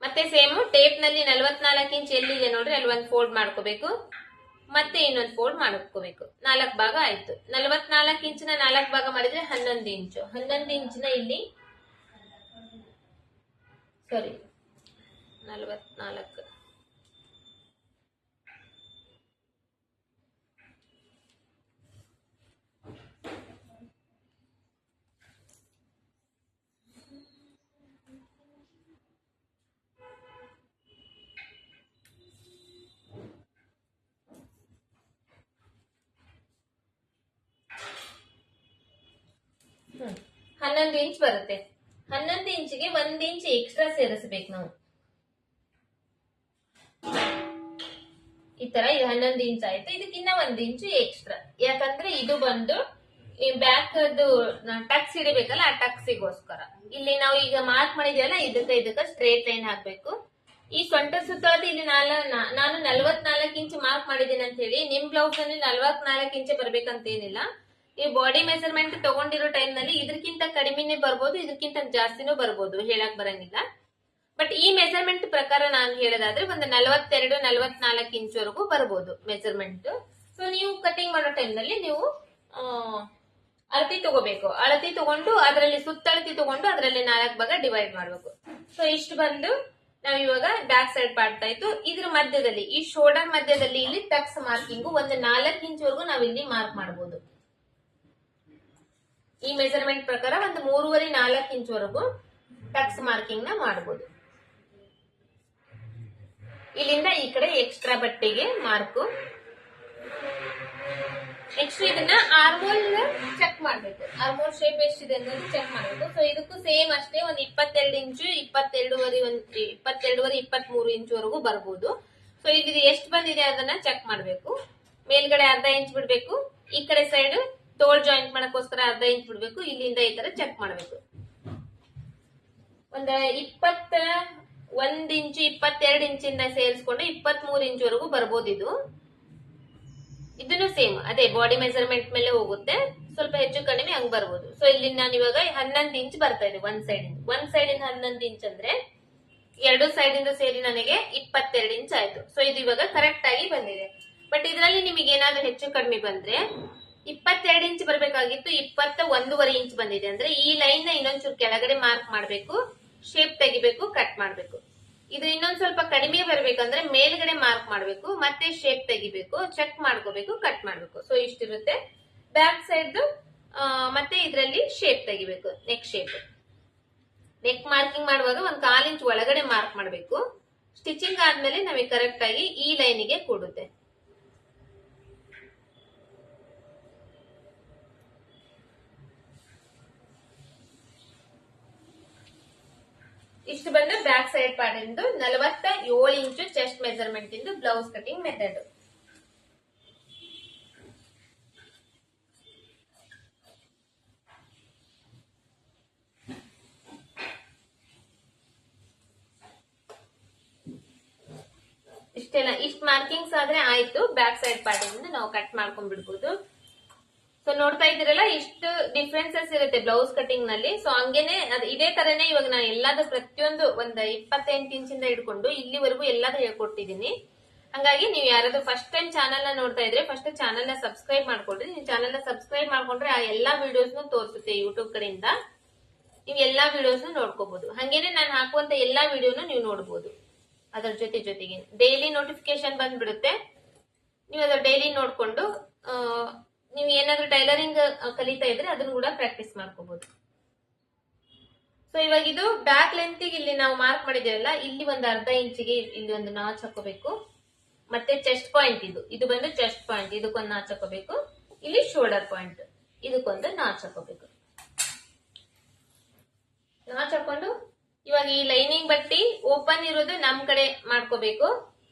ಮತ್ತೆ ಸೇಮ್ ಟೇಪ್ ನಲ್ಲಿ 44 ಇಂಚ್ ಎಲ್ಲಿದೆ ನೋಡ್ರಿ, ಅಲ್ಲಿ ಒಂದು ಫೋಲ್ಡ್ ಮಾಡ್ಕೋಬೇಕು. ಮತ್ತೆ ಇನ್ನೊಂದು ಫೋಲ್ಡ್ ಮಾಡ್ಕೋಬೇಕು. 4 ಭಾಗ ಆಯ್ತು. 44 ಇಂಚಿನ 4 ಭಾಗ ಮಾಡಿದ್ರೆ 11 ಇಂಚು. 11 ಇಂಚಿನ ಇಲ್ಲಿ 44 11 ಇಂಚ್ ಬರುತ್ತೆ. 11 ಇಂಚಿಗೆ 1 ಇಂಚ್ ಎಕ್ಸ್ಟ್ರಾ ಸೇರಿಸಬೇಕು ನಾವು. ಈ ತರ ಇದು 11 ಇಂಚ್ ಆಯ್ತು. ಇದಕ್ಕಿನ್ನ 1 ಇಂಚು ಎಕ್ಸ್ಟ್ರಾ. ಯಾಕಂದ್ರೆ ಇದು ಬಂದು ಈ ಬ್ಯಾಕ್ ಟಕ್ಸ್ ಹಿಡಿಬೇಕಲ್ಲ, ಆ ಟಕ್ಸಿಗೋಸ್ಕರ. ಇಲ್ಲಿ ನಾವು ಈಗ ಮಾರ್ಕ್ ಮಾಡಿದ್ವಲ್ಲ, ಇದಕ್ಕ ಸ್ಟ್ರೇಟ್ ಲೈನ್ ಹಾಕ್ಬೇಕು. ಈ ಸೊಂಟ ಸುತ್ತಳತೆ ಇಲ್ಲಿ ನಾನು 44 ಇಂಚ್ ಮಾರ್ಕ್ ಮಾಡಿದ್ದೀನಿ ಅಂತ ಹೇಳಿ ನಿಮ್ ಬ್ಲೌಸ್ ಅಲ್ಲಿ 44 ಇಂಚ್ ಬರ್ಬೇಕಂತ ಏನಿಲ್ಲ. ಈ ಬಾಡಿ ಮೆಜರ್ಮೆಂಟ್ ತಗೊಂಡಿರೋ ಟೈಮ್ ನಲ್ಲಿ ಇದಕ್ಕಿಂತ ಕಡಿಮೆನೆ ಬರ್ಬೋದು, ಇದಕ್ಕಿಂತ ಜಾಸ್ತಿನೂ ಬರ್ಬೋದು, ಹೇಳಕ್ ಬರಂಗಿಲ್ಲ. ಬಟ್ ಈ ಮೆಜರ್ಮೆಂಟ್ ಪ್ರಕಾರ ನಾನು ಹೇಳೋದಾದ್ರೆ ಒಂದು 42-44 ಇಂಚ್ ವರೆಗೂ ಬರ್ಬೋದು ಮೆಜರ್ಮೆಂಟ್. ಸೊ ನೀವು ಕಟಿಂಗ್ ಮಾಡೋ ಟೈಮ್ ನಲ್ಲಿ ನೀವು ಅಳತಿ ತಗೋಬೇಕು. ಅಳತಿ ತಗೊಂಡು ಅದರಲ್ಲಿ ಸುತ್ತಳತಿ ತಗೊಂಡು ಅದರಲ್ಲಿ 4 ಭಾಗ ಡಿವೈಡ್ ಮಾಡ್ಬೇಕು. ಸೊ ಇಷ್ಟು ಬಂದು ನಾವ್ ಇವಾಗ ಬ್ಯಾಕ್ ಸೈಡ್ ಪಾರ್ಟ್ ಆಯ್ತು. ಇದ್ರ ಮಧ್ಯದಲ್ಲಿ ಈ ಶೋಲ್ಡರ್ ಮಧ್ಯದಲ್ಲಿ ಇಲ್ಲಿ ಟಕ್ಸ್ ಮಾರ್ಕಿಂಗ್ ಒಂದು 4 ಇಂಚ್ ವರೆಗೂ ನಾವ್ ಇಲ್ಲಿ ಮಾರ್ಕ್ ಮಾಡಬಹುದು. ಈ ಮೆಜರ್ಮೆಂಟ್ ಪ್ರಕಾರ ಒಂದು 3.5-4 ಇಂಚ್ ವರೆಗೂ ಟಕ್ಸ್ ಮಾರ್ಕಿಂಗ್ ನ ಮಾಡಬಹುದು. ಇಲ್ಲಿಂದ ಈ ಕಡೆ ಎಕ್ಸ್ಟ್ರಾ ಬಟ್ಟೆಗೆ ಮಾರ್ಕು. ನೆಕ್ಸ್ಟ್ ಇದನ್ನ ಆರ್ಮೋಲ್ ಚೆಕ್ ಮಾಡ್ಬೇಕು. ಆರ್ಮೋಲ್ ಶೇಪ್ ಎಷ್ಟಿದೆ ಅನ್ನೋದು ಚೆಕ್ ಮಾಡ್ಬೇಕು. ಸೊ ಇದಕ್ಕೂ ಸೇಮ್ ಅಷ್ಟೇ, ಒಂದು 22 ಇಂಚು 22.5-23 ಇಂಚ್ ವರೆಗೂ ಬರ್ಬೋದು. ಸೊ ಇಲ್ಲಿ ಎಷ್ಟು ಬಂದಿದೆ ಅದನ್ನ ಚೆಕ್ ಮಾಡ್ಬೇಕು. ಮೇಲ್ಗಡೆ ಅರ್ಧ ಇಂಚ್ ಬಿಡ್ಬೇಕು. ಈ ಕಡೆ ಸೈಡ್ ತೋಳ್ ಜಾಯಿಂಟ್ ಮಾಡಕ್ಕೋಸ್ಕರ ಅರ್ಧ ಇಂಚ್ ಬಿಡ್ಬೇಕು. ಇಲ್ಲಿಂದ ಈ ತರ ಚೆಕ್ ಮಾಡ್ಬೇಕು. ಒಂದ 21 ಇಂಚು 22 ಇಂಚಿಂದ ಸೇರಿಸ್ಕೊಂಡು 23 ಇಂಚ್ ಬರ್ಬೋದು ಇದು. ಇದನ್ನು ಸೇಮ್ ಅದೇ ಬಾಡಿ ಮೆಜರ್ಮೆಂಟ್ ಮೇಲೆ ಹೋಗುತ್ತೆ, ಸ್ವಲ್ಪ ಹೆಚ್ಚು ಕಡಿಮೆ ಹಂಗ್ ಬರ್ಬೋದು. ಸೊ ಇಲ್ಲಿ ನಾನು ಇವಾಗ 11 ಇಂಚ್ ಬರ್ತಾ ಇದೆ ಒಂದ್ ಸೈಡ್ ಇಂದ 11 ಇಂಚ್ ಅಂದ್ರೆ 2 ಸೈಡ್ ಇಂದ ಸೇರಿ ನನಗೆ 22 ಇಂಚ್ ಆಯ್ತು. ಸೊ ಇದು ಇವಾಗ ಕರೆಕ್ಟ್ ಆಗಿ ಬಂದಿದೆ. ಬಟ್ ಇದರಲ್ಲಿ ನಿಮಗೆ ಏನಾದ್ರೂ ಹೆಚ್ಚು ಕಡಿಮೆ ಬಂದ್ರೆ 22 ಇಂಚ್ ಬರ್ಬೇಕಾಗಿತ್ತು, 21.5 ಇಂಚ್ ಬಂದಿದೆ ಅಂದ್ರೆ ಈ ಲೈನ್ ನ ಇನ್ನೊಂಚೂರು ಕೆಳಗಡೆ ಮಾರ್ಕ್ ಮಾಡ್ಬೇಕು, ಶೇಪ್ ತೆಗಿಬೇಕು, ಕಟ್ ಮಾಡ್ಬೇಕು. ಇದು ಇನ್ನೊಂದ್ ಸ್ವಲ್ಪ ಕಡಿಮೆ ಬರ್ಬೇಕಂದ್ರೆ ಮೇಲ್ಗಡೆ ಮಾರ್ಕ್ ಮಾಡ್ಬೇಕು, ಮತ್ತೆ ಶೇಪ್ ತೆಗಿಬೇಕು, ಚೆಕ್ ಮಾಡ್ಕೋಬೇಕು, ಕಟ್ ಮಾಡ್ಬೇಕು. ಸೊ ಇಷ್ಟಿರುತ್ತೆ ಬ್ಯಾಕ್ ಸೈಡ್. ಮತ್ತೆ ಇದರಲ್ಲಿ ಶೇಪ್ ತೆಗಿಬೇಕು, ನೆಕ್ ಶೇಪ್. ನೆಕ್ ಮಾರ್ಕಿಂಗ್ ಮಾಡುವಾಗ 1/4 ಇಂಚ್ ಒಳಗಡೆ ಮಾರ್ಕ್ ಮಾಡಬೇಕು. ಸ್ಟಿಚಿಂಗ್ ಆದ್ಮೇಲೆ ನಮಗೆ ಕರೆಕ್ಟ್ ಆಗಿ ಈ ಲೈನಿಗೆ ಕೂಡುತ್ತೆ. ಇಷ್ಟು ಬಂದು ಬ್ಯಾಕ್ ಸೈಡ್ ಪಾರ್ಟ್ ಇಂದು 47 ಇಂಚು ಚೆಸ್ಟ್ ಮೆಜರ್ಮೆಂಟ್ ಇಂದು ಬ್ಲೌಸ್ ಕಟಿಂಗ್ ಮೆಥಡ್. ಇಷ್ಟೆಲ್ಲ ಇಷ್ಟ ಮಾರ್ಕಿಂಗ್ಸ್ ಆದ್ರೆ ಆಯ್ತು. ಬ್ಯಾಕ್ ಸೈಡ್ ಪಾರ್ಟ್ ಇಂದ ನಾವು ಕಟ್ ಮಾಡ್ಕೊಂಡ್ ಬಿಡ್ಬೋದು. ಸೊ ನೋಡ್ತಾ ಇದ್ದೀರಲ್ಲ, ಇಷ್ಟು ಡಿಫ್ರೆನ್ಸಸ್ ಇರುತ್ತೆ ಬ್ಲೌಸ್ ಕಟಿಂಗ್ ನಲ್ಲಿ. ಸೊ ಹಂಗೇನೆ ಇದೇ ತರನೇ ಇವಾಗ ನಾನು ಎಲ್ಲಾದ್ರೂ ಪ್ರತಿಯೊಂದು ಒಂದ್ 28 ಇಂಚಿಂದ ಹಿಡ್ಕೊಂಡು ಇಲ್ಲಿವರೆಗೂ ಎಲ್ಲಾದ್ರೂ ಹೇಳ್ಕೊಟ್ಟಿದೀನಿ. ಹಂಗಾಗಿ ನೀವು ಯಾರಾದ್ರೂ ಫಸ್ಟ್ ಟೈಮ್ ಚಾನಲ್ ನ ನೋಡ್ತಾ ಇದ್ರೆ ಫಸ್ಟ್ ಚಾನಲ್ ನ ಸಬ್ಸ್ಕ್ರೈಬ್ ಮಾಡ್ಕೊಡ್ರಿ. ನೀವು ಚಾನಲ್ ನ ಸಬ್ಸ್ಕ್ರೈಬ್ ಮಾಡ್ಕೊಂಡ್ರೆ ಆ ಎಲ್ಲಾ ವಿಡಿಯೋಸ್ ತೋರಿಸುತ್ತೆ ಯೂಟ್ಯೂಬ್ ಕಡೆಯಿಂದ. ನೀವು ಎಲ್ಲಾ ವಿಡಿಯೋಸ್ ನೋಡ್ಕೋಬಹುದು. ಹಂಗೇನೆ ನಾನು ಹಾಕುವಂತ ಎಲ್ಲಾ ವಿಡಿಯೋನು ನೀವು ನೋಡಬಹುದು. ಅದರ ಜೊತೆಗೆ ಡೈಲಿ ನೋಟಿಫಿಕೇಶನ್ ಬಂದ್ಬಿಡುತ್ತೆ. ನೀವು ಅದ್ರ ಡೈಲಿ ನೋಡ್ಕೊಂಡು ನೀವು ಏನಾದ್ರೂ ಟೈಲರಿಂಗ್ ಕಲಿತಾ ಇದ್ರೆ ಅದನ್ನು ಕೂಡ ಪ್ರಾಕ್ಟೀಸ್ ಮಾಡ್ಕೋಬಹುದು. ಸೊ ಇವಾಗ ಇದು ಬ್ಯಾಕ್ ಲೆಂತ್ ಇಲ್ಲಿ ನಾವು ಮಾರ್ಕ್ ಮಾಡಿದೇವಲ್ಲ, ಇಲ್ಲಿ ಒಂದು ಅರ್ಧ ಇಂಚಿಗೆ ಇಲ್ಲಿ ಒಂದು ನಾಚ್ ಹಾಕೋಬೇಕು. ಮತ್ತೆ ಚೆಸ್ಟ್ ಪಾಯಿಂಟ್ ಇದು ಬಂದು ಚೆಸ್ಟ್ ಪಾಯಿಂಟ್, ಇದಕ್ಕೊಂದು ನಾಚ್ ಹಾಕೋಬೇಕು. ಇಲ್ಲಿ ಶೋಲ್ಡರ್ ಪಾಯಿಂಟ್, ಇದಕ್ಕೊಂದು ನಾಚ್ ಹಾಕೋಬೇಕು. ನಾಚ್ ಹಾಕೊಂಡು ಇವಾಗ ಈ ಲೈನಿಂಗ್ ಬಟ್ಟಿ ಓಪನ್ ಇರೋದು ನಮ್ ಕಡೆ ಮಾಡ್ಕೋಬೇಕು,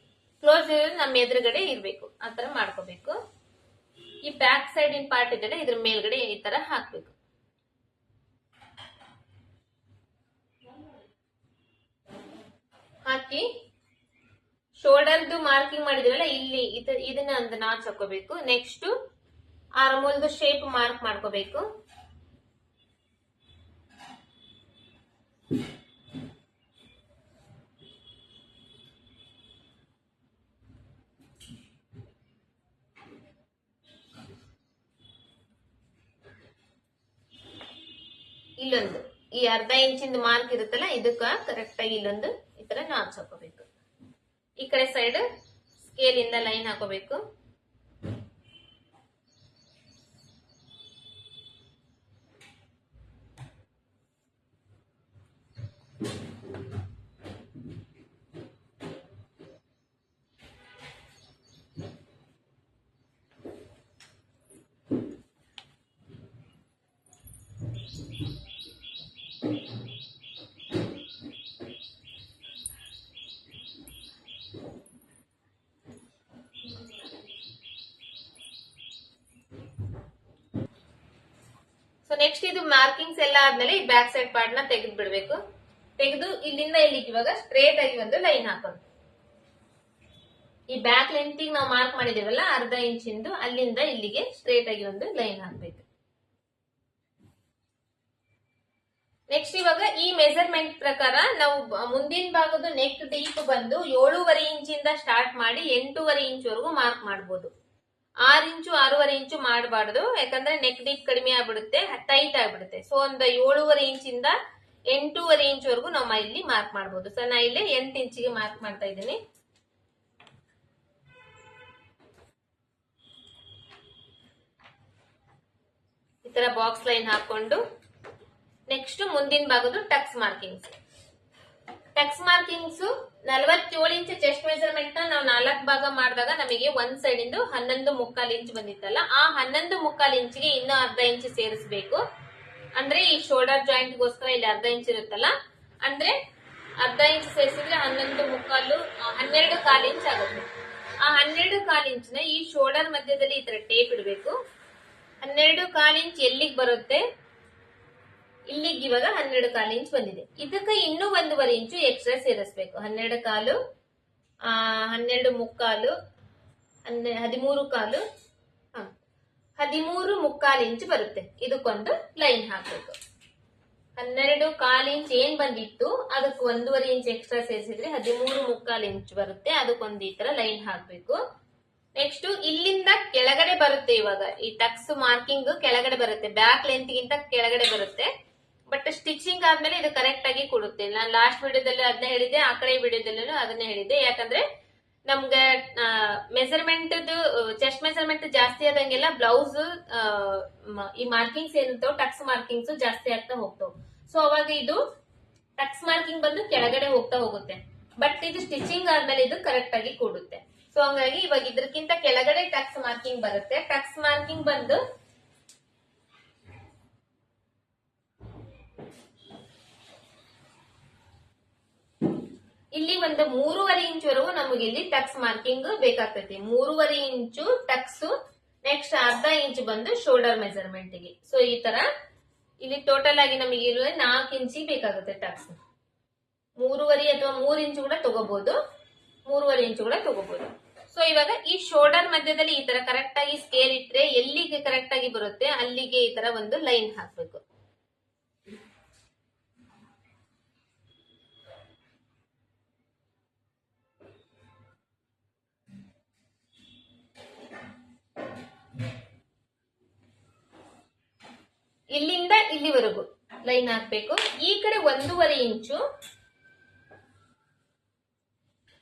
ಕ್ಲೋಸ್ ಇರೋದು ನಮ್ಮ ಎದುರುಗಡೆ ಇರ್ಬೇಕು. ಆತರ ಮಾಡ್ಕೋಬೇಕು. ಈ ಬ್ಯಾಕ್ ಸೈಡ್ ಇನ್ ಪಾರ್ಟ್ ಇದೆಲ್ಲ ಇದ್ರ ಮೇಲ್ಗಡೆ ಈ ತರ ಹಾಕ್ಬೇಕು. ಹಾಕಿ ಶೋಲ್ಡರ್ದು ಮಾರ್ಕಿಂಗ್ ಮಾಡಿದಿವಲ್ಲ ಇಲ್ಲಿ ಇದನ್ನ ಒಂದು ನಾಚ್ ಹಾಕೋಬೇಕು. ನೆಕ್ಸ್ಟ್ ಆರ್ಮೋಲ್ದು ಶೇಪ್ ಮಾರ್ಕ್ ಮಾಡ್ಕೋಬೇಕು. ಇಲ್ಲೊಂದು ಈ ಅರ್ಧ ಇಂಚಿಂದ ಮಾರ್ಕ್ ಇರುತ್ತಲ್ಲ, ಇದಕ್ಕ ಕರೆಕ್ಟ್ ಆಗಿ ಇಲ್ಲೊಂದು ಈ ತರ ನಾಚ್ ಹಾಕೋಬೇಕು. ಈ ಕಡೆ ಸೈಡ್ ಸ್ಕೇಲ್ ಇಂದ ಲೈನ್ ಹಾಕೋಬೇಕು. ಸೊ ನೆಕ್ಸ್ಟ್ ಇದು ಮಾರ್ಕಿಂಗ್ಸ್ ಎಲ್ಲ ಆದ್ಮೇಲೆ ಈ ಬ್ಯಾಕ್ ಸೈಡ್ ಪಾರ್ಟ್ ನ ತೆಗೆದು ಬಿಡ್ಬೇಕು. ತೆಗೆದು ಇಲ್ಲಿಂದ ಇಲ್ಲಿಗೆ ಇವಾಗ ಸ್ಟ್ರೇಟ್ ಆಗಿ ಒಂದು ಲೈನ್ ಹಾಕೋದು. ಈ ಬ್ಯಾಕ್ ಲೆಂತ್ ನಾವು ಮಾರ್ಕ್ ಮಾಡಿದೇವಲ್ಲ ಅರ್ಧ ಇಂಚಿಂದು, ಅಲ್ಲಿಂದ ಇಲ್ಲಿಗೆ ಸ್ಟ್ರೇಟ್ ಆಗಿ ಒಂದು ಲೈನ್ ಹಾಕ್ಬೇಕು. ನೆಕ್ಸ್ಟ್ ಇವಾಗ ಈ ಮೆಜರ್ಮೆಂಟ್ ಪ್ರಕಾರ ನಾವು ಮುಂದಿನ ಭಾಗದ ನೆಕ್ ಡೀಪ್ ಬಂದು 7.5 ಇಂಚಿಂದ ಸ್ಟಾರ್ಟ್ ಮಾಡಿ 8.5 ಇಂಚ್ ವರೆಗೂ ಮಾರ್ಕ್ ಮಾಡಬಹುದು. 6 ಇಂಚು 6.5 ಇಂಚು ಮಾಡಬಾರ್ದು, ಯಾಕಂದ್ರೆ ನೆಕ್ ಡೀಪ್ ಕಡಿಮೆ ಆಗ್ಬಿಡುತ್ತೆ, ಟೈಟ್ ಆಗ್ಬಿಡುತ್ತೆ. ಸೊ ಒಂದು 7.5 ಇಂಚಿಂದ 8.5 ಇಂಚ್ ವರೆಗೂ ನಾವು ಇಲ್ಲಿ ಮಾರ್ಕ್ ಮಾಡಬಹುದು. ಸೊ ನಾ ಇಲ್ಲಿ 8 ಇಂಚಿಗೆ ಮಾರ್ಕ್ ಮಾಡ್ತಾ ಇದ್ದೀನಿ. ಈ ತರ ಬಾಕ್ಸ್ ಲೈನ್ ಹಾಕೊಂಡು ನೆಕ್ಸ್ಟ್ ಮುಂದಿನ ಭಾಗದ Tux markings. Tux markings 47 inch chest measurement ನಾವು 4 ಭಾಗ ಮಾಡಿದಾಗ ನಮಗೆ ಒಂದ್ ಸೈಡ್ ಇಂದು 11.25 ಇಂಚ್ ಬಂದಿತ್ತಲ್ಲ, ಆ 11.25 ಇಂಚಿಗೆ ಇನ್ನೂ ಅರ್ಧ ಇಂಚ್ ಸೇರಿಸಬೇಕು. ಅಂದ್ರೆ ಈ ಶೋಲ್ಡರ್ ಜಾಯಿಂಟ್ ಗೋಸ್ಕರ ಇಲ್ಲಿ ಅರ್ಧ ಇಂಚ್ ಇರುತ್ತಲ್ಲ, ಅಂದ್ರೆ ಅರ್ಧ ಇಂಚ್ ಸೇರಿಸಿದ್ರೆ 12.25 ಇಂಚ್ ಆಗುತ್ತೆ. ಆ 12.25 ಇಂಚ್ ನ ಈ ಶೋಲ್ಡರ್ ಮಧ್ಯದಲ್ಲಿ ಈ ತರ ಟೇಪ್ ಇಡಬೇಕು. 12.25 ಇಂಚ್ ಎಲ್ಲಿಗೆ ಬರುತ್ತೆ, ಇಲ್ಲಿಗೆ ಇವಾಗ 12 ಇಂಚ್ ಬಂದಿದೆ. ಇದಕ್ಕೆ ಇನ್ನೂ 1.5 ಇಂಚು ಎಕ್ಸ್ಟ್ರಾ ಸೇರಿಸ್ಬೇಕು. 12 ಕಾಲು, 12 ಮುಕ್ಕಾಲು, 13 ಕಾಲು, 13 ಮುಕ್ಕಾಲು ಇಂಚ್ ಬರುತ್ತೆ. ಇದಕ್ಕೊಂದು ಲೈನ್ ಹಾಕ್ಬೇಕು. 12 ಕಾಲು ಇಂಚ್ ಏನ್ ಬಂದಿತ್ತು ಅದಕ್ಕೆ 1.5 ಇಂಚ್ ಎಕ್ಸ್ಟ್ರಾ ಸೇರಿಸಿದ್ರೆ 13 ಮುಕ್ಕಾಲು ಇಂಚ್ ಬರುತ್ತೆ. ಅದಕ್ಕೊಂದು ಈ ತರ ಲೈನ್ ಹಾಕ್ಬೇಕು. ನೆಕ್ಸ್ಟ್ ಇಲ್ಲಿಂದ ಕೆಳಗಡೆ ಬರುತ್ತೆ. ಇವಾಗ ಈ ಟಕ್ಸ್ ಮಾರ್ಕಿಂಗ್ ಕೆಳಗಡೆ ಬರುತ್ತೆ, ಬ್ಯಾಕ್ ಲೆಂತ್ ಗಿಂತ ಕೆಳಗಡೆ ಬರುತ್ತೆ. ಬಟ್ ಸ್ಟಿಚಿಂಗ್ ಆದ್ಮೇಲೆ ಇದು ಕರೆಕ್ಟ್ ಆಗಿ ಕೊಡುತ್ತೆ. ನಾನು ಲಾಸ್ಟ್ ವಿಡಿಯೋದಲ್ಲಿ ಅದನ್ನ ಹೇಳಿದ್ದೆ, ಆ ಕಡೆ ವಿಡಿಯೋದಲ್ಲೂ ಅದನ್ನೇ ಹೇಳಿದ್ದೆ. ಯಾಕಂದ್ರೆ ನಮ್ಗೆ ಮೆಜರ್ಮೆಂಟ್ ಚೆಸ್ಟ್ ಮೆಜರ್ಮೆಂಟ್ ಜಾಸ್ತಿ ಆದಂಗೆಲ್ಲ ಬ್ಲೌಸ್ ಈ ಮಾರ್ಕಿಂಗ್ಸ್ ಏನಿರ್ತಾವ ಟಕ್ಸ್ ಮಾರ್ಕಿಂಗ್ಸ್ ಜಾಸ್ತಿ ಆಗ್ತಾ ಹೋಗ್ತಾವ. ಸೊ ಅವಾಗ ಇದು ಟಕ್ಸ್ ಮಾರ್ಕಿಂಗ್ ಬಂದು ಕೆಳಗಡೆ ಹೋಗ್ತಾ ಹೋಗುತ್ತೆ. ಬಟ್ ಇದು ಸ್ಟಿಚಿಂಗ್ ಆದ್ಮೇಲೆ ಇದು ಕರೆಕ್ಟ್ ಆಗಿ ಕೂಡುತ್ತೆ. ಸೊ ಹಂಗಾಗಿ ಇವಾಗ ಇದಕ್ಕಿಂತ ಕೆಳಗಡೆ ಟಕ್ಸ್ ಮಾರ್ಕಿಂಗ್ ಬರುತ್ತೆ. ಟಕ್ಸ್ ಮಾರ್ಕಿಂಗ್ ಬಂದು ಇಲ್ಲಿ ಒಂದು 3.5 ಇಂಚ್ ವರೆಗೂ ನಮಗೆ ಇಲ್ಲಿ ಟಕ್ಸ್ ಮಾರ್ಕಿಂಗ್ ಬೇಕಾಗ್ತೈತಿ. 3.5 ಇಂಚು ಟಕ್ಸ್, ನೆಕ್ಸ್ಟ್ ಅರ್ಧ ಇಂಚ್ ಬಂದು ಶೋಲ್ಡರ್ ಮೆಜರ್ಮೆಂಟ್ ಗೆ. ಸೊ ಈ ತರ ಇಲ್ಲಿ ಟೋಟಲ್ ಆಗಿ ನಮಗೆ ಇರುವ 4 ಇಂಚಿ ಬೇಕಾಗುತ್ತೆ ಟಕ್ಸ್. 3.5 ಅಥವಾ 3 ಇಂಚು ಕೂಡ ತಗೋಬಹುದು, 3.5 ಇಂಚು ಕೂಡ ತಗೋಬಹುದು. ಸೊ ಇವಾಗ ಈ ಶೋಲ್ಡರ್ ಮಧ್ಯದಲ್ಲಿ ಈ ತರ ಕರೆಕ್ಟ್ ಆಗಿ ಸ್ಕೇಲ್ ಇಟ್ರೆ ಎಲ್ಲಿಗೆ ಕರೆಕ್ಟ್ ಆಗಿ ಬರುತ್ತೆ ಅಲ್ಲಿಗೆ ಈ ತರ ಒಂದು ಲೈನ್ ಹಾಕ್ಬೇಕು. ಇಲ್ಲಿಂದ ಇಲ್ಲಿವರೆಗೂ ಲೈನ್ ಹಾಕ್ಬೇಕು. ಈ ಕಡೆ 1.5 ಇಂಚು,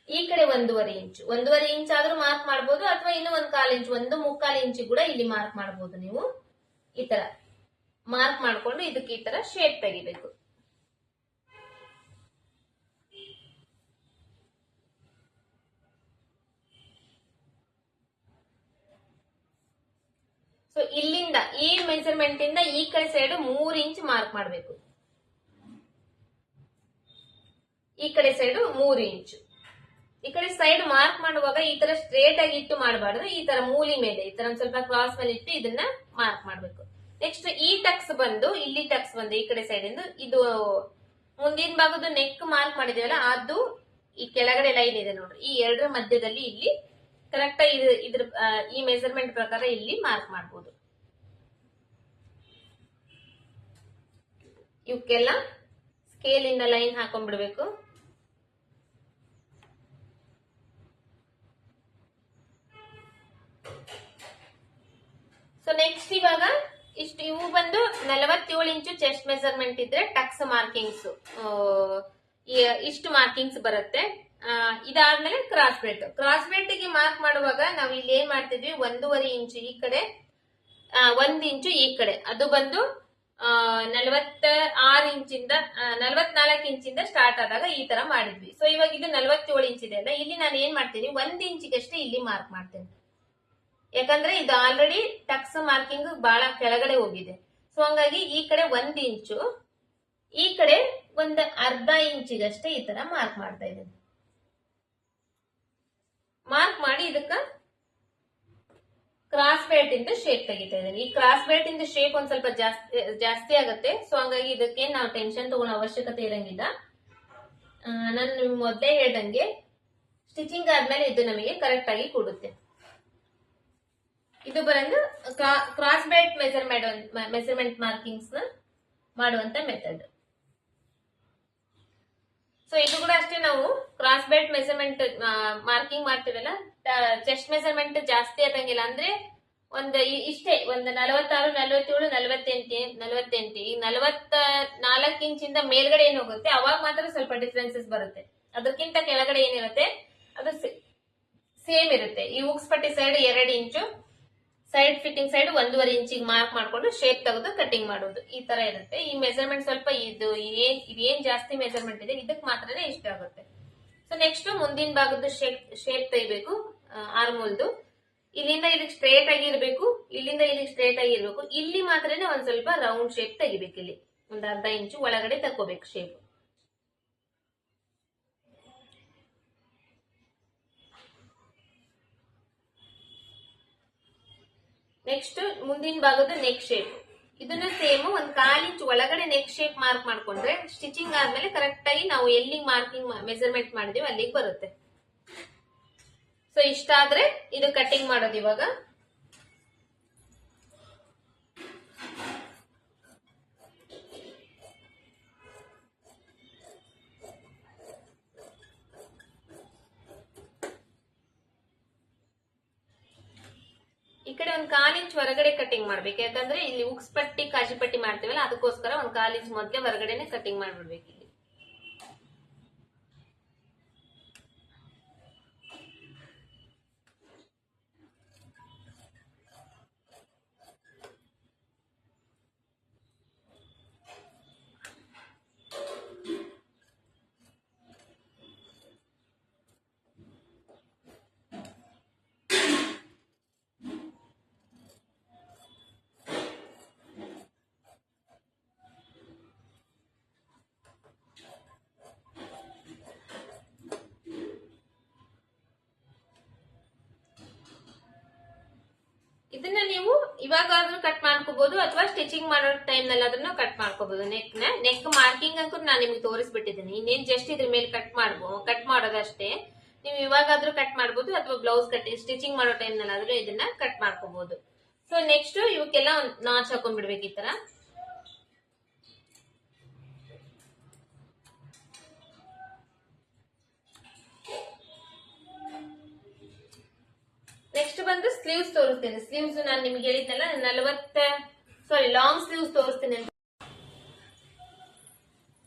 ಈ ಕಡೆ 1.5 ಇಂಚು, 1.5 ಇಂಚ್ ಆದ್ರೂ ಮಾರ್ಕ್ ಮಾಡಬಹುದು, ಅಥವಾ ಇನ್ನು 1/4 ಇಂಚ್, 1 ಇಂಚು ಕೂಡ ಇಲ್ಲಿ ಮಾರ್ಕ್ ಮಾಡಬಹುದು. ನೀವು ಈ ತರ ಮಾರ್ಕ್ ಮಾಡ್ಕೊಂಡು ಇದಕ್ಕೆ ಈ ತರ ಶೇಪ್ ತೆಗಿಬೇಕು. ಸೊ ಇಲ್ಲಿಂದ ಈ ಮೆಜರ್ಮೆಂಟ್ ಇಂದ ಈ ಕಡೆ ಸೈಡ್ 3 ಇಂಚ್ ಮಾರ್ಕ್ ಮಾಡಬೇಕು. ಈ ಕಡೆ ಸೈಡ್ 3 ಇಂಚು. ಈ ಕಡೆ ಸೈಡ್ ಮಾರ್ಕ್ ಮಾಡುವಾಗ ಈ ತರ ಸ್ಟ್ರೇಟ್ ಆಗಿ ಇಟ್ಟು ಮಾಡಬಾರ್ದು. ಈ ತರ ಮೂಲಿ ಮೇಲೆ ಈ ತರ ಒಂದ್ ಸ್ವಲ್ಪ ಕ್ರಾಸ್ ಮೇಲೆ ಇಟ್ಟು ಇದನ್ನ ಮಾರ್ಕ್ ಮಾಡಬೇಕು. ನೆಕ್ಸ್ಟ್ ಈ ಟಕ್ಸ್ ಬಂದು ಇಲ್ಲಿ ಟಕ್ಸ್ ಬಂದು ಈ ಕಡೆ ಸೈಡ್ ಇಂದ ಇದು ಮುಂದಿನ ಭಾಗದ ನೆಕ್ ಮಾರ್ಕ್ ಮಾಡಿದೀವಲ್ಲ ಅದು ಈ ಕೆಳಗಡೆ ಲೈನ್ ಇದೆ ನೋಡ್ರಿ, ಈ ಎರಡರ ಮಧ್ಯದಲ್ಲಿ ಇಲ್ಲಿ ಕರೆಕ್ಟ್ ಆಗಿ ಇದ್ರ ಈ ಮೆಜರ್ಮೆಂಟ್ ಪ್ರಕಾರ ಇಲ್ಲಿ ಮಾರ್ಕ್ ಮಾಡಬಹುದು. ಇವಕ್ಕೆಲ್ಲ ಸ್ಕೇಲ್ ಇಂದ ಲೈನ್ ಹಾಕೊಂಡ್ಬಿಡ್ಬೇಕು. ಸೊ ನೆಕ್ಸ್ಟ್ ಇವಾಗ ಇಷ್ಟು ಇವು ಬಂದು 47 ಇಂಚು ಚೆಸ್ಟ್ ಮೆಜರ್ಮೆಂಟ್ ಇದ್ರೆ ಟಕ್ಸ್ ಮಾರ್ಕಿಂಗ್ಸ್ ಇಷ್ಟು ಮಾರ್ಕಿಂಗ್ಸ್ ಬರುತ್ತೆ. ಇದಾದ್ಮೇಲೆ ಕ್ರಾಸ್ ಬೆಲ್ಟ್ ಗೆ ಮಾರ್ಕ್ ಮಾಡುವಾಗ ನಾವು ಇಲ್ಲಿ ಏನ್ ಮಾಡ್ತಿದ್ವಿ, 1.5 ಇಂಚು ಈ ಕಡೆ, 1 ಇಂಚು ಈ ಕಡೆ, ಅದು ಬಂದು 46 ಇಂಚಿಂದ 44 ಇಂಚಿಂದ ಸ್ಟಾರ್ಟ್ ಆದಾಗ ಈ ತರ ಮಾಡಿದ್ವಿ. ಸೊ ಇವಾಗ ಇದು 47 ಇಂಚ್ ಇದೆ ಅಲ್ಲ, ಇಲ್ಲಿ ನಾನು ಏನ್ ಮಾಡ್ತೀನಿ 1 ಇಂಚಿಗಷ್ಟೇ ಇಲ್ಲಿ ಮಾರ್ಕ್ ಮಾಡ್ತೇನೆ. ಯಾಕಂದ್ರೆ ಇದು ಆಲ್ರೆಡಿ ಟಕ್ಸ್ ಮಾರ್ಕಿಂಗ್ ಬಹಳ ಕೆಳಗಡೆ ಹೋಗಿದೆ. ಸೊ ಹಂಗಾಗಿ ಈ ಕಡೆ 1 ಇಂಚು, ಈ ಕಡೆ ಒಂದು ಅರ್ಧ ಇಂಚಿಗಷ್ಟೇ ಈ ತರ ಮಾರ್ಕ್ ಮಾಡ್ತಾ ಇದ್ದೀನಿ. ಮಾರ್ಕ್ ಮಾಡಿ ಇದಕ್ಕ ಕ್ರಾಸ್ ಬೆಲ್ಟ್ ಇಂದ ಶೇಪ್ ತೆಗಿತಾ ಇದ್ದೀನಿ. ಈ ಕ್ರಾಸ್ ಬೆಲ್ಟ್ ಇಂದ ಶೇಪ್ ಒಂದ್ ಸ್ವಲ್ಪ ಜಾಸ್ತಿ ಆಗುತ್ತೆ. ಸೊ ಹಂಗಾಗಿ ಇದಕ್ಕೆ ನಾವು ಟೆನ್ಷನ್ ತಗೊಳ್ಳೋ ಅವಶ್ಯಕತೆ ಇರಂಗಿಲ್ಲ. ನಾನು ನಿಮ್ಗೆ ಮೊದಲೇ ಹೇಳ್ದಂಗೆ ಸ್ಟಿಚಿಂಗ್ ಆದ್ಮೇಲೆ ಇದು ನಮಗೆ ಕರೆಕ್ಟ್ ಆಗಿ ಕೊಡುತ್ತೆ. ಇದು ಬಂದು ಕ್ರಾಸ್ ಬೆಲ್ಟ್ ಮೆಜರ್ಮೆಂಟ್ ಮಾರ್ಕಿಂಗ್ಸ್ ಮಾಡುವಂತ ಮೆಥಡ್. ಸೊ ಇದು ಕೂಡ ಅಷ್ಟೇ, ನಾವು ಕ್ರಾಸ್ ಬೆಲ್ಟ್ ಮೆಜರ್ಮೆಂಟ್ ಮಾರ್ಕಿಂಗ್ ಮಾಡ್ತೀವಲ್ಲ, ಚೆಸ್ಟ್ ಮೆಜರ್ಮೆಂಟ್ ಜಾಸ್ತಿ ಆದಂಗಿಲ್ಲ. ಅಂದ್ರೆ ಒಂದು ಇಷ್ಟೇ ಒಂದು 46, 47, 48 ಈ 44 ಇಂಚಿಂದ ಮೇಲ್ಗಡೆ ಏನ್ ಹೋಗುತ್ತೆ ಅವಾಗ ಮಾತ್ರ ಸ್ವಲ್ಪ ಡಿಫ್ರೆನ್ಸಸ್ ಬರುತ್ತೆ. ಅದಕ್ಕಿಂತ ಕೆಳಗಡೆ ಏನಿರುತ್ತೆ ಅದು ಸೇಮ್ ಇರುತ್ತೆ. ಈ ಉಕ್ಸ್ ಪಟ್ಟಿ ಸೈಡ್ 2 ಇಂಚು, ಸೈಡ್ ಫಿಟ್ಟಿಂಗ್ ಸೈಡ್ 1.5 ಇಂಚಿಗೆ ಮಾರ್ಕ್ ಮಾಡ್ಕೊಂಡು ಶೇಪ್ ತೆಗೆದು ಕಟಿಂಗ್ ಮಾಡೋದು, ಈ ತರ ಇರುತ್ತೆ. ಈ ಮೆಜರ್ಮೆಂಟ್ ಸ್ವಲ್ಪ ಇದೇನ್ ಜಾಸ್ತಿ ಮೆಜರ್ಮೆಂಟ್ ಇದೆ ಇದಕ್ಕೆ ಮಾತ್ರನೇ ಇಷ್ಟ ಆಗುತ್ತೆ. ಸೊ ನೆಕ್ಸ್ಟ್ ಮುಂದಿನ ಭಾಗದ ಶೇಪ್ ತೆಗಿಬೇಕು. ಆರ್ಮೋಲ್ದು ಇಲ್ಲಿಂದ ಇದಕ್ಕೆ ಸ್ಟ್ರೇಟ್ ಆಗಿರ್ಬೇಕು, ಇಲ್ಲಿಂದ ಇದಕ್ಕೆ ಸ್ಟ್ರೇಟ್ ಆಗಿರ್ಬೇಕು. ಇಲ್ಲಿ ಮಾತ್ರನೇ ಒಂದ್ ಸ್ವಲ್ಪ ರೌಂಡ್ ಶೇಪ್ ತೆಗಿಬೇಕು. ಇಲ್ಲಿ ಒಂದ್ ಅರ್ಧ ಇಂಚು ಒಳಗಡೆ ತಕೋಬೇಕು ಶೇಪ್. ನೆಕ್ಸ್ಟ್ ಮುಂದಿನ ಭಾಗದ ನೆಕ್ ಶೇಪ್. ಇದನ್ನ ಸೇಮ್ ಒಂದ್ 1/4 ಇಂಚ್ ಒಳಗಡೆ ನೆಕ್ ಶೇಪ್ ಮಾರ್ಕ್ ಮಾಡ್ಕೊಂಡ್ರೆ ಸ್ಟಿಚಿಂಗ್ ಆದ್ಮೇಲೆ ಕರೆಕ್ಟ್ ಆಗಿ ನಾವು ಎಲ್ಲಿ ಮಾರ್ಕಿಂಗ್ ಮೆಜರ್ಮೆಂಟ್ ಮಾಡಿದೀವಿ ಅಲ್ಲಿಗೆ ಬರುತ್ತೆ. ಸೊ ಇಷ್ಟ ಆದ್ರೆ ಇದು ಕಟಿಂಗ್ ಮಾಡೋದು. ಇವಾಗ ಈ ಕಡೆ ಒಂದ್ 1/4 ಇಂಚ್ ಹೊರಗಡೆ ಕಟಿಂಗ್ ಮಾಡ್ಬೇಕು. ಯಾಕಂದ್ರೆ ಇಲ್ಲಿ ಉಕ್ಸ್ ಪಟ್ಟಿ ಕಾಜಿ ಪಟ್ಟಿ ಮಾಡ್ತೀವಲ್ಲ, ಅದಕ್ಕೋಸ್ಕರ ಒಂದ್ 1/4 ಇಂಚ್ ಮೊದ್ಲೇ ಹೊರಗಡೆನೆ ಕಟಿಂಗ್ ಮಾಡ್ಬಿಡ್ಬೇಕು. ಇಲ್ಲಿ ಇದನ್ನ ನೀವು ಇವಾಗಾದ್ರೂ ಕಟ್ ಮಾಡ್ಕೋಬಹುದು ಅಥವಾ ಸ್ಟಿಚಿಂಗ್ ಮಾಡೋ ಟೈಮ್ ನಲ್ಲಿ ಅದನ್ನು ಕಟ್ ಮಾಡ್ಕೋಬಹುದು. ನೆಕ್ ಮಾರ್ಕಿಂಗ್ ಅಂತೂ ನಾನು ನಿಮ್ಗೆ ತೋರಿಸ್ಬಿಟ್ಟಿದ್ದೀನಿ. ಇನ್ನೇನ್ ಜಸ್ಟ್ ಇದ್ರ ಮೇಲೆ ಕಟ್ ಮಾಡೋದಷ್ಟೇ. ನೀವು ಇವಾಗಾದ್ರೂ ಕಟ್ ಮಾಡ್ಬೋದು ಅಥವಾ ಬ್ಲೌಸ್ ಸ್ಟಿಚಿಂಗ್ ಮಾಡೋ ಟೈಮ್ ನಲ್ಲಿ ಆದ್ರೂ ಇದನ್ನ ಕಟ್ ಮಾಡ್ಕೋಬಹುದು. ಸೊ ನೆಕ್ಸ್ಟ್ ಇವಕ್ಕೆಲ್ಲ ನಾಚ್ ಹಾಕೊಂಡ್ಬಿಡ್ಬೇಕು ಈ ತರ. ನೆಕ್ಸ್ಟ್ ಬಂದು ಸ್ಲೀವ್ಸ್ ತೋರಿಸ್ತೇನೆ. ಸ್ಲೀವ್ಸ್ ನಾನು ನಿಮ್ಗೆ ಹೇಳಿದ್ನಲ್ಲ ಲಾಂಗ್ ಸ್ಲೀವ್ಸ್ ತೋರಿಸ್ತೇನೆ ಅಂತ.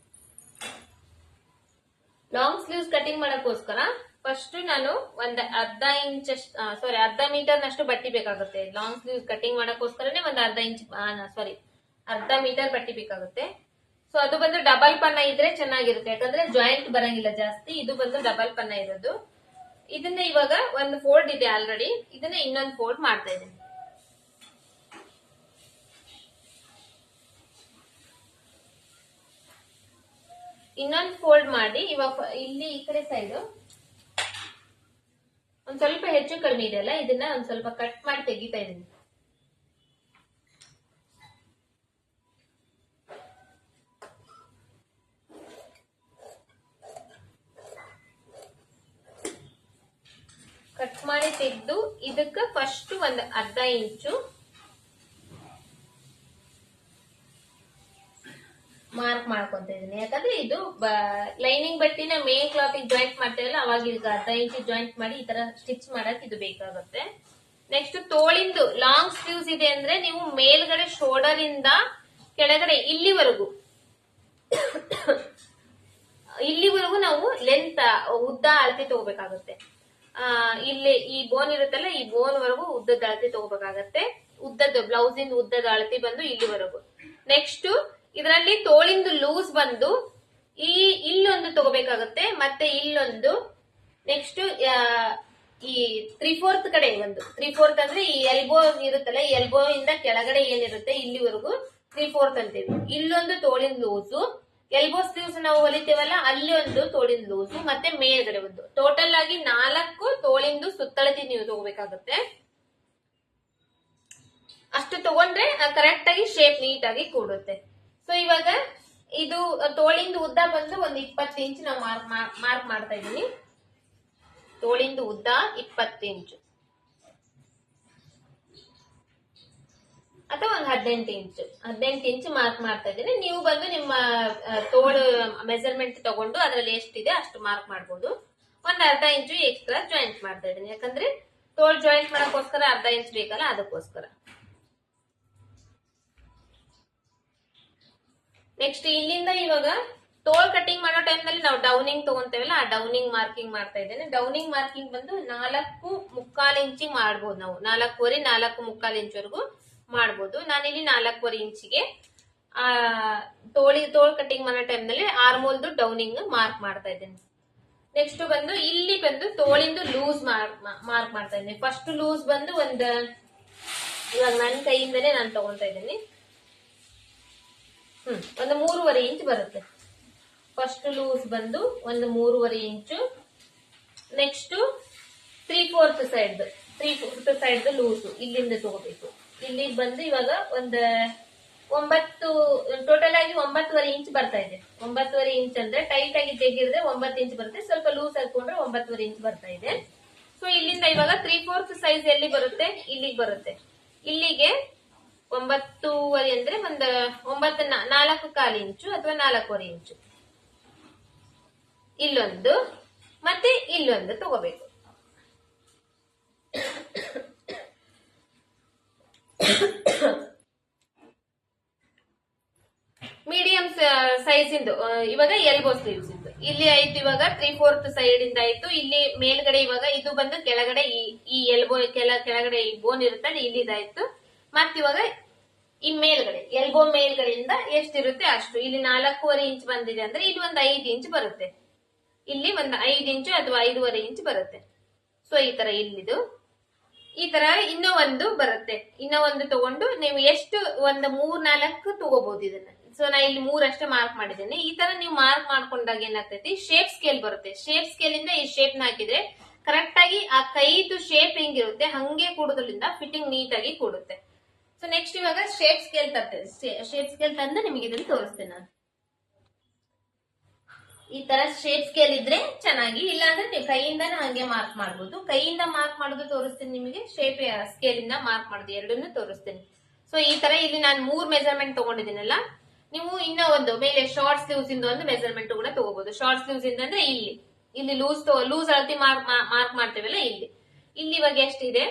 ಲಾಂಗ್ ಸ್ಲೀವ್ಸ್ ಕಟಿಂಗ್ ಮಾಡಕ್ಕೋಸ್ಕರ ಫಸ್ಟ್ ನಾನು ಒಂದ್ ಅರ್ಧ ಮೀಟರ್ ನಷ್ಟು ಬಟ್ಟಿ ಬೇಕಾಗುತ್ತೆ. ಲಾಂಗ್ ಸ್ಲೀವ್ಸ್ ಕಟಿಂಗ್ ಮಾಡಕ್ಕೋಸ್ಕರನೇ ಒಂದ್ ಅರ್ಧ ಮೀಟರ್ ಬಟ್ಟಿ ಬೇಕಾಗುತ್ತೆ. ಸೊ ಅದು ಬಂದು ಡಬಲ್ ಪನ್ನ ಇದ್ರೆ ಚೆನ್ನಾಗಿರುತ್ತೆ, ಯಾಕಂದ್ರೆ ಜಾಯಿಂಟ್ ಬರಂಗಿಲ್ಲ ಜಾಸ್ತಿ. ಇದು ಬಂದು ಡಬಲ್ ಪನ್ನ ಇರೋದು. ಇದನ್ನ ಇವಾಗ ಒಂದು ಫೋಲ್ಡ್ ಇದೆ ಆಲ್ರೆಡಿ, ಇದನ್ನ ಇನ್ನೊಂದು ಫೋಲ್ಡ್ ಮಾಡ್ತಾ ಇದ್ದೀನಿ. ಇನ್ನೊಂದು ಫೋಲ್ಡ್ ಮಾಡಿ ಇವಾಗ ಇಲ್ಲಿ ಈ ಕಡೆ ಸೈಡ್ ಒಂದ್ ಸ್ವಲ್ಪ ಹೆಚ್ಚು ಕಡಿಮೆ ಇದೆಯಲ್ಲ, ಇದನ್ನ ಒಂದ್ ಸ್ವಲ್ಪ ಕಟ್ ಮಾಡಿ ತೆಗಿತಾ ಇದ್ದೀನಿ. ಕಟ್ ಮಾಡಿ ತೆಗೆದು ಇದಕ್ಕ ಫಸ್ಟ್ ಒಂದು ಅರ್ಧ ಇಂಚು ಮಾರ್ಕ್ ಮಾಡ್ಕೊಂತ ಇದೀನಿ. ಯಾಕಂದ್ರೆ ಇದು ಲೈನಿಂಗ್ ಬಟ್ಟಿನ ಮೇನ್ ಕ್ಲಾತ್ ಜಾಯಿಂಟ್ ಮಾಡ್ತೇವಲ್ಲ, ಅವಾಗ ಈಗ ಅರ್ಧ ಇಂಚ್ ಜಾಯಿಂಟ್ ಮಾಡಿ ಈ ತರ ಸ್ಟಿಚ್ ಮಾಡಕ್ ಇದು ಬೇಕಾಗುತ್ತೆ. ನೆಕ್ಸ್ಟ್ ತೋಳಿಂದು ಲಾಂಗ್ ಸ್ಲೀವ್ಸ್ ಇದೆ ಅಂದ್ರೆ ನೀವು ಮೇಲ್ಗಡೆ ಶೋಲ್ಡರ್ ಇಂದ ಕೆಳಗಡೆ ಇಲ್ಲಿವರೆಗೂ ನಾವು ಲೆಂತ್ ಉದ್ದ ಅಳತೆ ತಗೋಬೇಕಾಗುತ್ತೆ. ಇಲ್ಲಿ ಈ ಬೋನ್ ಇರುತ್ತಲ್ಲ, ಈ ಬೋನ್ ವರೆಗೂ ಉದ್ದದ ಅಳತೆ ತಗೋಬೇಕಾಗತ್ತೆ. ಬ್ಲೌಸ್ ಇಂದ ಉದ್ದದ ಅಳತೆ ಬಂದು ಇಲ್ಲಿವರೆಗೂ. ನೆಕ್ಸ್ಟ್ ಇದರಲ್ಲಿ ತೋಳಿಂದು ಲೂಸ್ ಬಂದು ಇಲ್ಲೊಂದು ತಗೋಬೇಕಾಗುತ್ತೆ, ಮತ್ತೆ ಇಲ್ಲೊಂದು. ನೆಕ್ಸ್ಟ್ ಈ 3/4 ಕಡೆ ಒಂದು 3/4 ಅಂದ್ರೆ ಈ ಎಲ್ಬೋ ಇರುತ್ತಲ್ಲ, ಈ ಎಲ್ಬೋ ಇಂದ ಕೆಳಗಡೆ ಏನಿರುತ್ತೆ ಇಲ್ಲಿವರೆಗೂ 3/4 ಅಂತೀವಿ. ಇಲ್ಲೊಂದು ತೋಳಿನ ಲೂಸು, ಎಲ್ಬೋ ಸ್ಲೀವ್ಸ್ ನಾವು ಹೊಲಿತೇವಲ್ಲ ಅಲ್ಲಿ ಒಂದು ತೋಳಿನ ಲೂಸು, ಮತ್ತೆ ಮೇಲ್ಗಡೆ ಒಂದು. ಟೋಟಲ್ ಆಗಿ 4 ತೋಳಿಂದು ಸುತ್ತಳತೆ ನೀವು ತಗೋಬೇಕಾಗುತ್ತೆ. ಅಷ್ಟು ತಗೊಂಡ್ರೆ ಕರೆಕ್ಟ್ ಆಗಿ ಶೇಪ್ ನೀಟ್ ಆಗಿ ಕೂಡುತ್ತೆ. ಸೊ ಇವಾಗ ಇದು ತೋಳಿಂದು ಉದ್ದ ಬಂದು ಒಂದು 20 ಇಂಚ್ ನಾವು ಮಾರ್ಕ್ ಮಾಡ್ತಾ ಇದೀನಿ. ತೋಳಿಂದು ಉದ್ದ 20 ಇಂಚು ಅಥವಾ ಒಂದು 18 ಇಂಚ್ ಮಾರ್ಕ್ ಮಾಡ್ತಾ ಇದ್ದೀನಿ. ನೀವು ಬಂದು ನಿಮ್ಮ ತೋಳು ಮೆಜರ್ಮೆಂಟ್ ತಗೊಂಡು ಅದ್ರಲ್ಲಿ ಎಷ್ಟಿದೆ ಅಷ್ಟು ಮಾರ್ಕ್ ಮಾಡ್ಬೋದು. ಒಂದ್ ಅರ್ಧ ಇಂಚು ಎಕ್ಸ್ಟ್ರಾ ಜಾಯಿಂಟ್ ಮಾಡ್ತಾ ಇದ್ದೀನಿ, ಯಾಕಂದ್ರೆ ತೋಳು ಜಾಯಿಂಟ್ ಮಾಡಕ್ಕೋಸ್ಕರ ಅರ್ಧ ಇಂಚ್ ಬೇಕಲ್ಲ, ಅದಕ್ಕೋಸ್ಕರ. ನೆಕ್ಸ್ಟ್ ಇಲ್ಲಿಂದ ಇವಾಗ ತೋಲ್ ಕಟಿಂಗ್ ಮಾಡೋ ಟೈಮ್ ನಲ್ಲಿ ನಾವು ಡೌನಿಂಗ್ ತಗೊಂತೇವಲ್ಲ, ಆ ಡೌನಿಂಗ್ ಮಾರ್ಕಿಂಗ್ ಮಾಡ್ತಾ ಇದ್ದೇನೆ. ಡೌನಿಂಗ್ ಮಾರ್ಕಿಂಗ್ ಬಂದು 4.75 ಇಂಚಿಗೆ ಮಾಡ್ಬೋದು. ನಾವು 4.25 4.75 ಇಂಚ್ವರೆಗೂ ಮಾಡ್ಬೋದು. ನಾನಿಲ್ಲಿ 4.25 ಇಂಚಿಗೆ ತೋಳ್ ಕಟಿಂಗ್ ಮಾಡೋ ಟೈಮ್ ನಲ್ಲಿ ಆರ್ಮೋಲ್ದು ಡೌನಿಂಗ್ ಮಾರ್ಕ್ ಮಾಡ್ತಾ ಇದ್ದೇನೆ. ನೆಕ್ಸ್ಟ್ ಬಂದು ಇಲ್ಲಿ ಬಂದು ತೋಳಿಂದು ಲೂಸ್ ಮಾರ್ಕ್ ಮಾಡ್ತಾ ಇದ್ದೀನಿ. ಫಸ್ಟ್ ಲೂಸ್ ಬಂದು ಇವಾಗ ನನ್ನ ಕೈಯಿಂದನೇ ನಾನು ತಗೊಂತಾ ಇದ್ದೀನಿ. ಒಂದು 3.5 ಇಂಚ್ ಬರುತ್ತೆ. ಫಸ್ಟ್ ಲೂಸ್ ಬಂದು ಒಂದು 3.5 ಇಂಚು. ನೆಕ್ಸ್ಟ್ 3/4 ಸೈಡ್ ಲೂಸು ಇಲ್ಲಿಂದ ತಗೋಬೇಕು. ಇಲ್ಲಿಗೆ ಬಂದು ಇವಾಗ ಟೋಟಲ್ ಆಗಿ 9.5 ಇಂಚ್ ಬರ್ತಾ ಇದೆ. 9.5 ಇಂಚ್ ಅಂದ್ರೆ ಟೈಟ್ ಆಗಿ ತೆಗಿದ್ರೆ 9 ಇಂಚ್ ಬರುತ್ತೆ, ಸ್ವಲ್ಪ ಲೂಸ್ ಹಾಕೊಂಡ್ರೆ 9.5 ಇಂಚ್ ಬರ್ತಾ ಇದೆ. ಸೊ ಇಲ್ಲಿಂದ ಇವಾಗ 3/4 ಸೈಜ್ ಎಲ್ಲಿ ಬರುತ್ತೆ, ಇಲ್ಲಿಗೆ ಬರುತ್ತೆ. ಇಲ್ಲಿಗೆ 9.5 ಅಂದ್ರೆ ಒಂದು 4.25 ಇಂಚು ಅಥವಾ 4.25 ಇಂಚು ಇಲ್ಲೊಂದು ಮತ್ತೆ ಇಲ್ಲೊಂದು ತಗೋಬೇಕು. ಮೀಡಿಯಂ ಸೈಜ್ ಇಂದು ಇವಾಗ ಎಲ್ಬೋ ಸ್ಲೀವ್ಸ್ ಇದ್ದು ಇಲ್ಲಿ ಆಯ್ತು. ಇವಾಗ 3/4 ಸೈಡ್ ಇಂದ ಆಯ್ತು. ಇಲ್ಲಿ ಮೇಲ್ಗಡೆ ಇವಾಗ ಇದು ಬಂದು ಕೆಳಗಡೆ ಈ ಎಲ್ಬೋ ಕೆಳಗಡೆ ಈ ಬೋನ್ ಇರುತ್ತಲ್ಲ ಇಲ್ಲಿದಾಯ್ತು. ಮತ್ ಇವಾಗ ಈ ಮೇಲ್ಗಡೆ ಎಲ್ಬೋ ಮೇಲ್ಗಡೆಯಿಂದ ಎಷ್ಟಿರುತ್ತೆ ಅಷ್ಟು. ಇಲ್ಲಿ 4.25 ಇಂಚ್ ಬಂದಿದೆ ಅಂದ್ರೆ ಇಲ್ಲಿ ಒಂದು 5 ಇಂಚ್ ಬರುತ್ತೆ. ಇಲ್ಲಿ ಒಂದು 5 ಇಂಚು ಅಥವಾ 5.5 ಇಂಚ್ ಬರುತ್ತೆ. ಸೊ ಈ ತರ ಇಲ್ಲಿದು ಈ ತರ ಇನ್ನೂ ಒಂದು ಬರುತ್ತೆ. ಇನ್ನೂ ಒಂದು ತಗೊಂಡು ನೀವು ಎಷ್ಟು ಒಂದು 3-4 ತಗೋಬಹುದು ಇದನ್ನ. ಸೊ ನಾ ಇಲ್ಲಿ 3 ಅಷ್ಟೇ ಮಾರ್ಕ್ ಮಾಡಿದ್ದೇನೆ. ಈ ತರ ನೀವು ಮಾರ್ಕ್ ಮಾಡ್ಕೊಂಡಾಗ ಏನಾಗ್ತೈತಿ, ಶೇಪ್ ಸ್ಕೇಲ್ ಬರುತ್ತೆ. ಶೇಪ್ ಸ್ಕೇಲ್ ಇಂದ ಈ ಶೇಪ್ ನ ಹಾಕಿದ್ರೆ ಕರೆಕ್ಟ್ ಆಗಿ ಆ ಕೈದು ಶೇಪ್ ಹೆಂಗಿರುತ್ತೆ ಹಂಗೆ ಕೂಡೋದ್ರಿಂದ ಫಿಟ್ಟಿಂಗ್ ನೀಟ್ ಆಗಿ ಕೂಡುತ್ತೆ. ಸೊ ನೆಕ್ಸ್ಟ್ ಇವಾಗ ಶೇಪ್ ಸ್ಕೇಲ್ ತರ್ತೇನೆ. ಶೇಪ್ ಸ್ಕೇಲ್ ತಂದು ನಿಮಗೆ ಇದನ್ನ ತೋರಿಸ್ತೇನೆ ನಾನು. ಈ ತರ ಶೇಪ್ ಸ್ಕೇಲ್ ಇದ್ರೆ ಚೆನ್ನಾಗಿ, ಇಲ್ಲಾಂದ್ರೆ ನೀವು ಕೈಯಿಂದಾನ ಹಂಗೆ ಮಾರ್ಕ್ ಮಾಡಬಹುದು. ಕೈಯಿಂದ ಮಾರ್ಕ್ ಮಾಡೋದು ತೋರಿಸ್ತೀನಿ ನಿಮಗೆ, ಶೇಪ್ ಸ್ಕೇಲ್ ಇಂದ ಮಾರ್ಕ್ ಮಾಡೋದು ಎರಡನ್ನೂ ತೋರಿಸ್ತೀನಿ. ಸೊ ಈ ತರ ಇಲ್ಲಿ ನಾನು 3 ಮೆಜರ್ಮೆಂಟ್ ತಗೊಂಡಿದ್ದೀನಲ್ಲ, ನೀವು ಇನ್ನೂ ಒಂದು ಮೇಲೆ ಶಾರ್ಟ್ ಸ್ಲೀವ್ಸ್ ಇಂದ ಒಂದು ಮೆಜರ್ಮೆಂಟ್ ಕೂಡ ತಗೋಬಹುದು. ಶಾರ್ಟ್ ಸ್ಲೀವ್ಸ್ ಇಂದ ಅಂದ್ರೆ ಇಲ್ಲಿ ಲೂಸ್ ಅಳತಿ ಮಾರ್ಕ್ ಮಾಡ್ತೇವಲ್ಲ ಇಲ್ಲಿ ಇವಾಗ ಎಷ್ಟಿದೆ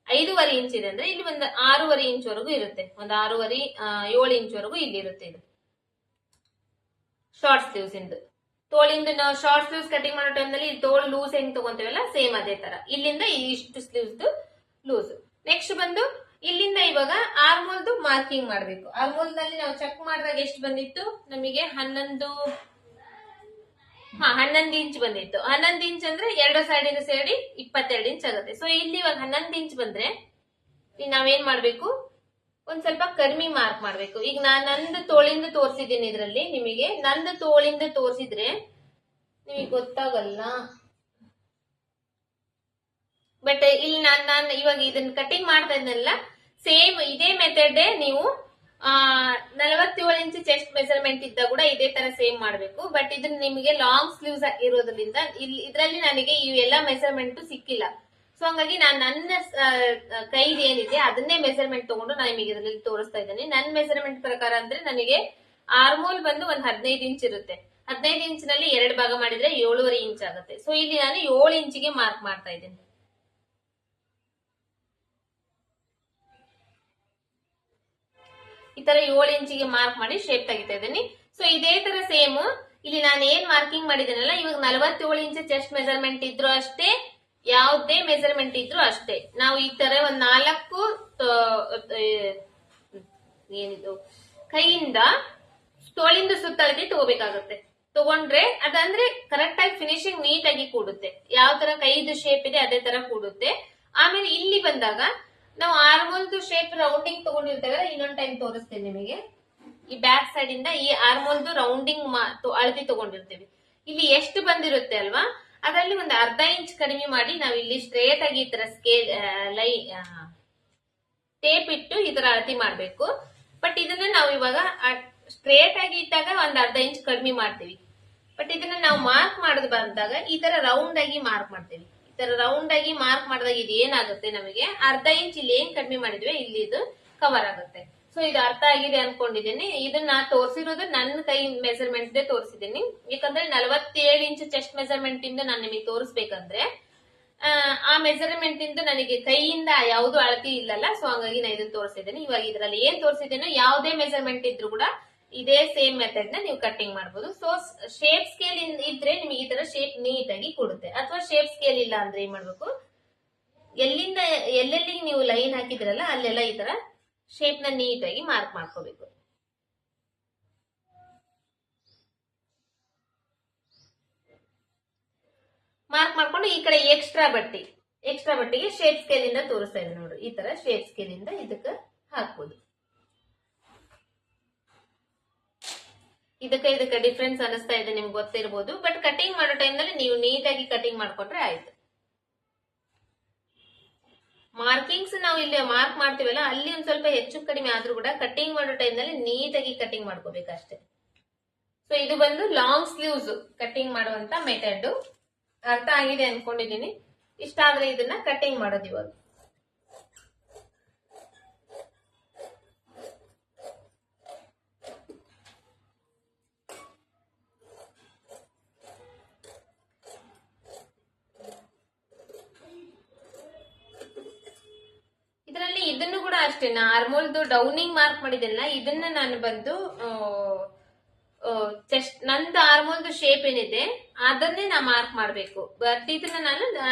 5.5 ಇಂಚ್ ಇದೆ ಅಂದ್ರೆ ಇಲ್ಲಿ ಒಂದು 6.5 ಇಂಚ್ ವರೆಗೂ ಇರುತ್ತೆ. ಒಂದು 6.5 7 ಇಂಚ್ ವರೆಗೂ ಇಲ್ಲಿ ಇರುತ್ತೆ. ಇದು ಶಾರ್ಟ್ ಸ್ಲೀವ್ಸ್ ಇಂದ. ತೋಳಿಂದ ನಾವು ಶಾರ್ಟ್ ಸ್ಲೀವ್ಸ್ ಕಟಿಂಗ್ ಮಾಡೋ ಟೈಮ್ ನಲ್ಲಿ ತೋಳು ಲೂಸ್ ಹೆಂಗ್ ತಗೊಂತೇವಲ್ಲ ಸೇಮ್ ಅದೇ ತರ ಇಲ್ಲಿಂದ ಇಷ್ಟು ಸ್ಲೀವ್ಸ್ ಲೂಸ್. ನೆಕ್ಸ್ಟ್ ಬಂದು ಇಲ್ಲಿಂದ ಇವಾಗ ಆರ್ಮೋಲ್ದು ಮಾರ್ಕಿಂಗ್ ಮಾಡ್ಬೇಕು. ಆರ್ಮೋಲ್ ನಲ್ಲಿ ನಾವು ಚೆಕ್ ಮಾಡಿದಾಗ ಎಷ್ಟು ಬಂದಿತ್ತು ನಮಗೆ 11 ಇಂಚ್ ಬಂದಿತ್ತು. 11 ಇಂಚ್ ಅಂದ್ರೆ ಎರಡು ಸೈಡಿನ ಸೇರಿ 22 ಇಂಚ್ ಆಗುತ್ತೆ. ಸೊ ಇಲ್ಲಿ ಇವಾಗ 11 ಇಂಚ್ ಬಂದ್ರೆ ನಾವೇನ್ ಮಾಡ್ಬೇಕು, ಒಂದ್ ಸ್ವಲ್ಪ ಕಡಿಮೆ ಮಾರ್ಕ್ ಮಾಡ್ಬೇಕು. ಈಗ ನಾನು ನಂದು ತೋಳಿಂದ ತೋರಿಸಿದ್ದೀನಿ ಇದ್ರಲ್ಲಿ. ನಿಮಗೆ ನಂದು ತೋಳಿಂದ ತೋರಿಸಿದ್ರೆ ನಿಮಗೆ ಗೊತ್ತಾಗಲ್ಲ. ಬಟ್ ಇಲ್ಲಿ ನಾನು ಇವಾಗ ಇದನ್ನ ಕಟಿಂಗ್ ಮಾಡ್ತಾ ಇದ್ನಲ್ಲ, ಸೇಮ್ ಇದೇ ಮೆಥಡ್ ನೀವು 47 ಇಂಚ್ ಚೆಸ್ಟ್ ಮೆಜರ್ಮೆಂಟ್ ಇದ್ದ ಕೂಡ ಇದೇ ತರ ಸೇಮ್ ಮಾಡ್ಬೇಕು. ಬಟ್ ಇದನ್ನ ನಿಮಗೆ ಲಾಂಗ್ ಸ್ಲೀವ್ಸ್ ಇರೋದ್ರಿಂದ ಇದ್ರಲ್ಲಿ ನನಗೆ ಇವೆಲ್ಲ ಮೆಜರ್ಮೆಂಟ್ ಸಿಕ್ಕಿಲ್ಲ. ಸೊ ಹಂಗಾಗಿ ನಾನು ನನ್ನ ಕೈದು ಏನಿದೆ ಅದನ್ನೇ ಮೆಜರ್ಮೆಂಟ್ ತಗೊಂಡು ನಾನು ನಿಮಗೆ ಇದರಲ್ಲಿ ತೋರಿಸ್ತಾ ಇದ್ದೇನೆ. ನನ್ನ ಮೆಜರ್ಮೆಂಟ್ ಪ್ರಕಾರ ಅಂದ್ರೆ ನನಗೆ ಆರ್ಮೋಲ್ ಬಂದು ಒಂದು 15 ಇಂಚ್ ಇರುತ್ತೆ. 15 ಇಂಚ್ ನಲ್ಲಿ 2 ಭಾಗ ಮಾಡಿದ್ರೆ 7.5 ಇಂಚ್ ಆಗುತ್ತೆ. ಸೊ ಇಲ್ಲಿ ನಾನು 7 ಇಂಚಿಗೆ ಮಾರ್ಕ್ ಮಾಡ್ತಾ ಇದ್ದೇನೆ. ಈ ತರ 7 ಇಂಚಿಗೆ ಮಾರ್ಕ್ ಮಾಡಿ ಶೇಪ್ ತೆಗಿತಾ ಇದ್ದೀನಿ. ಸೊ ಇದೇ ತರ ಸೇಮ್ ಇಲ್ಲಿ ನಾನು ಏನ್ ಮಾರ್ಕಿಂಗ್ ಮಾಡಿದ್ದೇನಲ್ಲ, ಇವಾಗ 47 ಇಂಚ್ ಚೆಸ್ಟ್ ಮೆಜರ್ಮೆಂಟ್ ಇದ್ರು ಅಷ್ಟೇ, ಯಾವುದೇ ಮೆಜರ್ಮೆಂಟ್ ಇದ್ರು ಅಷ್ಟೇ. ನಾವು ಈ ತರ ಒಂದ್ 4 ಏನಿದು ಕೈಯಿಂದ ತೋಳಿಂದ ಸುತ್ತಳತೆ ತಗೋಬೇಕಾಗುತ್ತೆ. ತಗೊಂಡ್ರೆ ಅದಂದ್ರೆ ಕರೆಕ್ಟ್ ಆಗಿ ಫಿನಿಶಿಂಗ್ ನೀಟ್ ಆಗಿ ಕೂಡುತ್ತೆ. ಯಾವ ತರ ಕೈದು ಶೇಪ್ ಇದೆ ಅದೇ ತರ ಕೂಡುತ್ತೆ. ಆಮೇಲೆ ಇಲ್ಲಿ ಬಂದಾಗ ನಾವು ಆರ್ಮೋಲ್ದು ಶೇಪ್ ರೌಂಡಿಂಗ್ ತಗೊಂಡಿರ್ತೇವೆ. ಇನ್ನೊಂದ್ ಟೈಮ್ ತೋರಿಸ್ತೇನೆ ನಿಮಗೆ. ಈ ಬ್ಯಾಕ್ ಸೈಡ್ ಇಂದ ಈ ಆರ್ಮೋಲ್ದು ರೌಂಡಿಂಗ್ ಅಳತೆ ತಗೊಂಡಿರ್ತೇವೆ. ಇಲ್ಲಿ ಎಷ್ಟು ಬಂದಿರುತ್ತೆ ಅಲ್ವಾ, ಅದರಲ್ಲಿ ಒಂದು ಅರ್ಧ ಇಂಚ್ ಕಡಿಮೆ ಮಾಡಿ ನಾವು ಇಲ್ಲಿ ಸ್ಟ್ರೇಟ್ ಆಗಿ ಈ ತರ ಸ್ಕೇಲ್ ಟೇಪ್ ಇಟ್ಟು ಈ ತರ ಅಳತೆ ಮಾಡ್ಬೇಕು. ಬಟ್ ಇದನ್ನ ನಾವು ಇವಾಗ ಸ್ಟ್ರೇಟ್ ಆಗಿ ಇಟ್ಟಾಗ ಒಂದ್ ಅರ್ಧ ಇಂಚ್ ಕಡಿಮೆ ಮಾಡ್ತೀವಿ. ಬಟ್ ಇದನ್ನ ನಾವು ಮಾರ್ಕ್ ಮಾಡೋದು ಬಂದಾಗ ಈ ತರ ರೌಂಡ್ ಆಗಿ ಮಾರ್ಕ್ ಮಾಡ್ತೀವಿ. ಈ ತರ ರೌಂಡ್ ಆಗಿ ಮಾರ್ಕ್ ಮಾಡಿದಾಗ ಇದು ಏನಾಗುತ್ತೆ, ನಮಗೆ ಅರ್ಧ ಇಂಚ್ ಇಲ್ಲಿ ಏನ್ ಕಡಿಮೆ ಮಾಡಿದ್ವಿ ಇಲ್ಲಿ ಇದು ಕವರ್ ಆಗುತ್ತೆ. ಸೊ ಇದು ಅರ್ಥ ಆಗಿದೆ ಅನ್ಕೊಂಡಿದ್ದೀನಿ. ಇದನ್ನ ತೋರಿಸಿರೋದು ನನ್ನ ಕೈ ಮೆಜರ್ಮೆಂಟ್ ತೋರಿಸಿದ್ದೀನಿ. ಯಾಕಂದ್ರೆ 47 ಇಂಚ್ ಚೆಸ್ಟ್ ಮೆಜರ್ಮೆಂಟ್ ಇಂದ ನಾನು ನಿಮಗೆ ತೋರಿಸ್ಬೇಕಂದ್ರೆ ಆ ಮೆಜರ್ಮೆಂಟ್ ಇಂದ ನನಗೆ ಕೈಯಿಂದ ಯಾವ್ದು ಅಳತಿ ಇಲ್ಲಲ್ಲ. ಸೊ ಹಂಗಾಗಿ ನಾನು ಇದನ್ನ ತೋರಿಸಿದ್ದೀನಿ. ಇವಾಗ ಇದರಲ್ಲಿ ಏನ್ ತೋರಿಸಿದ್ದೇನೋ ಯಾವುದೇ ಮೆಜರ್ಮೆಂಟ್ ಇದ್ರು ಕೂಡ ಇದೇ ಸೇಮ್ ಮೆಥಡ್ ನ ನೀವು ಕಟ್ಟಿಂಗ್ ಮಾಡಬಹುದು. ಸೊ ಶೇಪ್ ಸ್ಕೇಲ್ ಇದ್ರೆ ನಿಮಗೆ ಈ ತರ ಶೇಪ್ ನೀಟ್ ಆಗಿ ಕೊಡುತ್ತೆ. ಅಥವಾ ಶೇಪ್ ಸ್ಕೇಲ್ ಇಲ್ಲ ಅಂದ್ರೆ ಏನ್ ಮಾಡ್ಬೇಕು, ಎಲ್ಲೆಲ್ಲಿ ನೀವು ಲೈನ್ ಹಾಕಿದ್ರಲ್ಲ ಅಲ್ಲೆಲ್ಲ ಈ ತರ ಶೇಪ್ ನ ನೀಟ್ ಆಗಿ ಮಾರ್ಕ್ ಮಾಡ್ಕೋಬೇಕು. ಮಾರ್ಕ್ ಮಾಡ್ಕೊಂಡು ಈ ಕಡೆ ಎಕ್ಸ್ಟ್ರಾ ಬಟ್ಟೆಗೆ ಶೇಪ್ ಸ್ಕೇಲ್ ಇಂದ ತೋರಿಸ್ತಾ ಇದೆ ನೋಡ್ರಿ. ಈ ತರ ಶೇಪ್ ಸ್ಕೇಲ್ ಇಂದ ಇದಕ್ಕೆ ಹಾಕ್ಬೋದು. ಇದಕ್ಕೆ ಡಿಫ್ರೆನ್ಸ್ ಅನಿಸ್ತಾ ಇದೆ ನಿಮ್ಗೆ ಗೊತ್ತಿರಬಹುದು. ಬಟ್ ಕಟಿಂಗ್ ಮಾಡೋ ಟೈಮ್ ನಲ್ಲಿ ನೀವು ನೀಟ್ ಆಗಿ ಕಟಿಂಗ್ ಮಾಡ್ಕೊಂಡ್ರೆ ಆಯ್ತು. ಮಾರ್ಕಿಂಗ್ಸ್ ನಾವು ಇಲ್ಲಿ ಮಾರ್ಕ್ ಮಾಡ್ತೀವಲ್ಲ ಅಲ್ಲಿ ಒಂದ್ ಸ್ವಲ್ಪ ಹೆಚ್ಚು ಕಡಿಮೆ ಆದ್ರೂ ಕೂಡ ಕಟಿಂಗ್ ಮಾಡೋ ಟೈಮ್ ನಲ್ಲಿ ನೀಟಾಗಿ ಕಟಿಂಗ್ ಮಾಡ್ಕೋಬೇಕಷ್ಟೇ. ಸೊ ಇದು ಬಂದು ಲಾಂಗ್ ಸ್ಲೀವ್ಸ್ ಕಟಿಂಗ್ ಮಾಡುವಂತ ಮೆಥಡ್. ಅರ್ಥ ಆಗಿದೆ ಅನ್ಕೊಂಡಿದೀನಿ. ಇಷ್ಟ ಆದ್ರೆ ಇದನ್ನ ಕಟಿಂಗ್ ಮಾಡೋದು ಇವಾಗ. ಇದರಲ್ಲಿ ಇದನ್ನು ಕೂಡ ಅಷ್ಟೇ, ಆರ್ಮೋಲ್ದು ಡೌನಿಂಗ್ ಮಾರ್ಕ್ ಮಾಡಿದೆಲ್ಲ ಇದನ್ನ ನಾನು ಬಂದು ಚೆಸ್ಟ್ ನಂದು ಆರ್ಮೋಲ್ದು ಶೇಪ್ ಏನಿದೆ ಅದನ್ನೇ ನಾ ಮಾರ್ಕ್ ಮಾಡ್ಬೇಕು. ಬಟ್ ಇದನ್ನ ನಾನು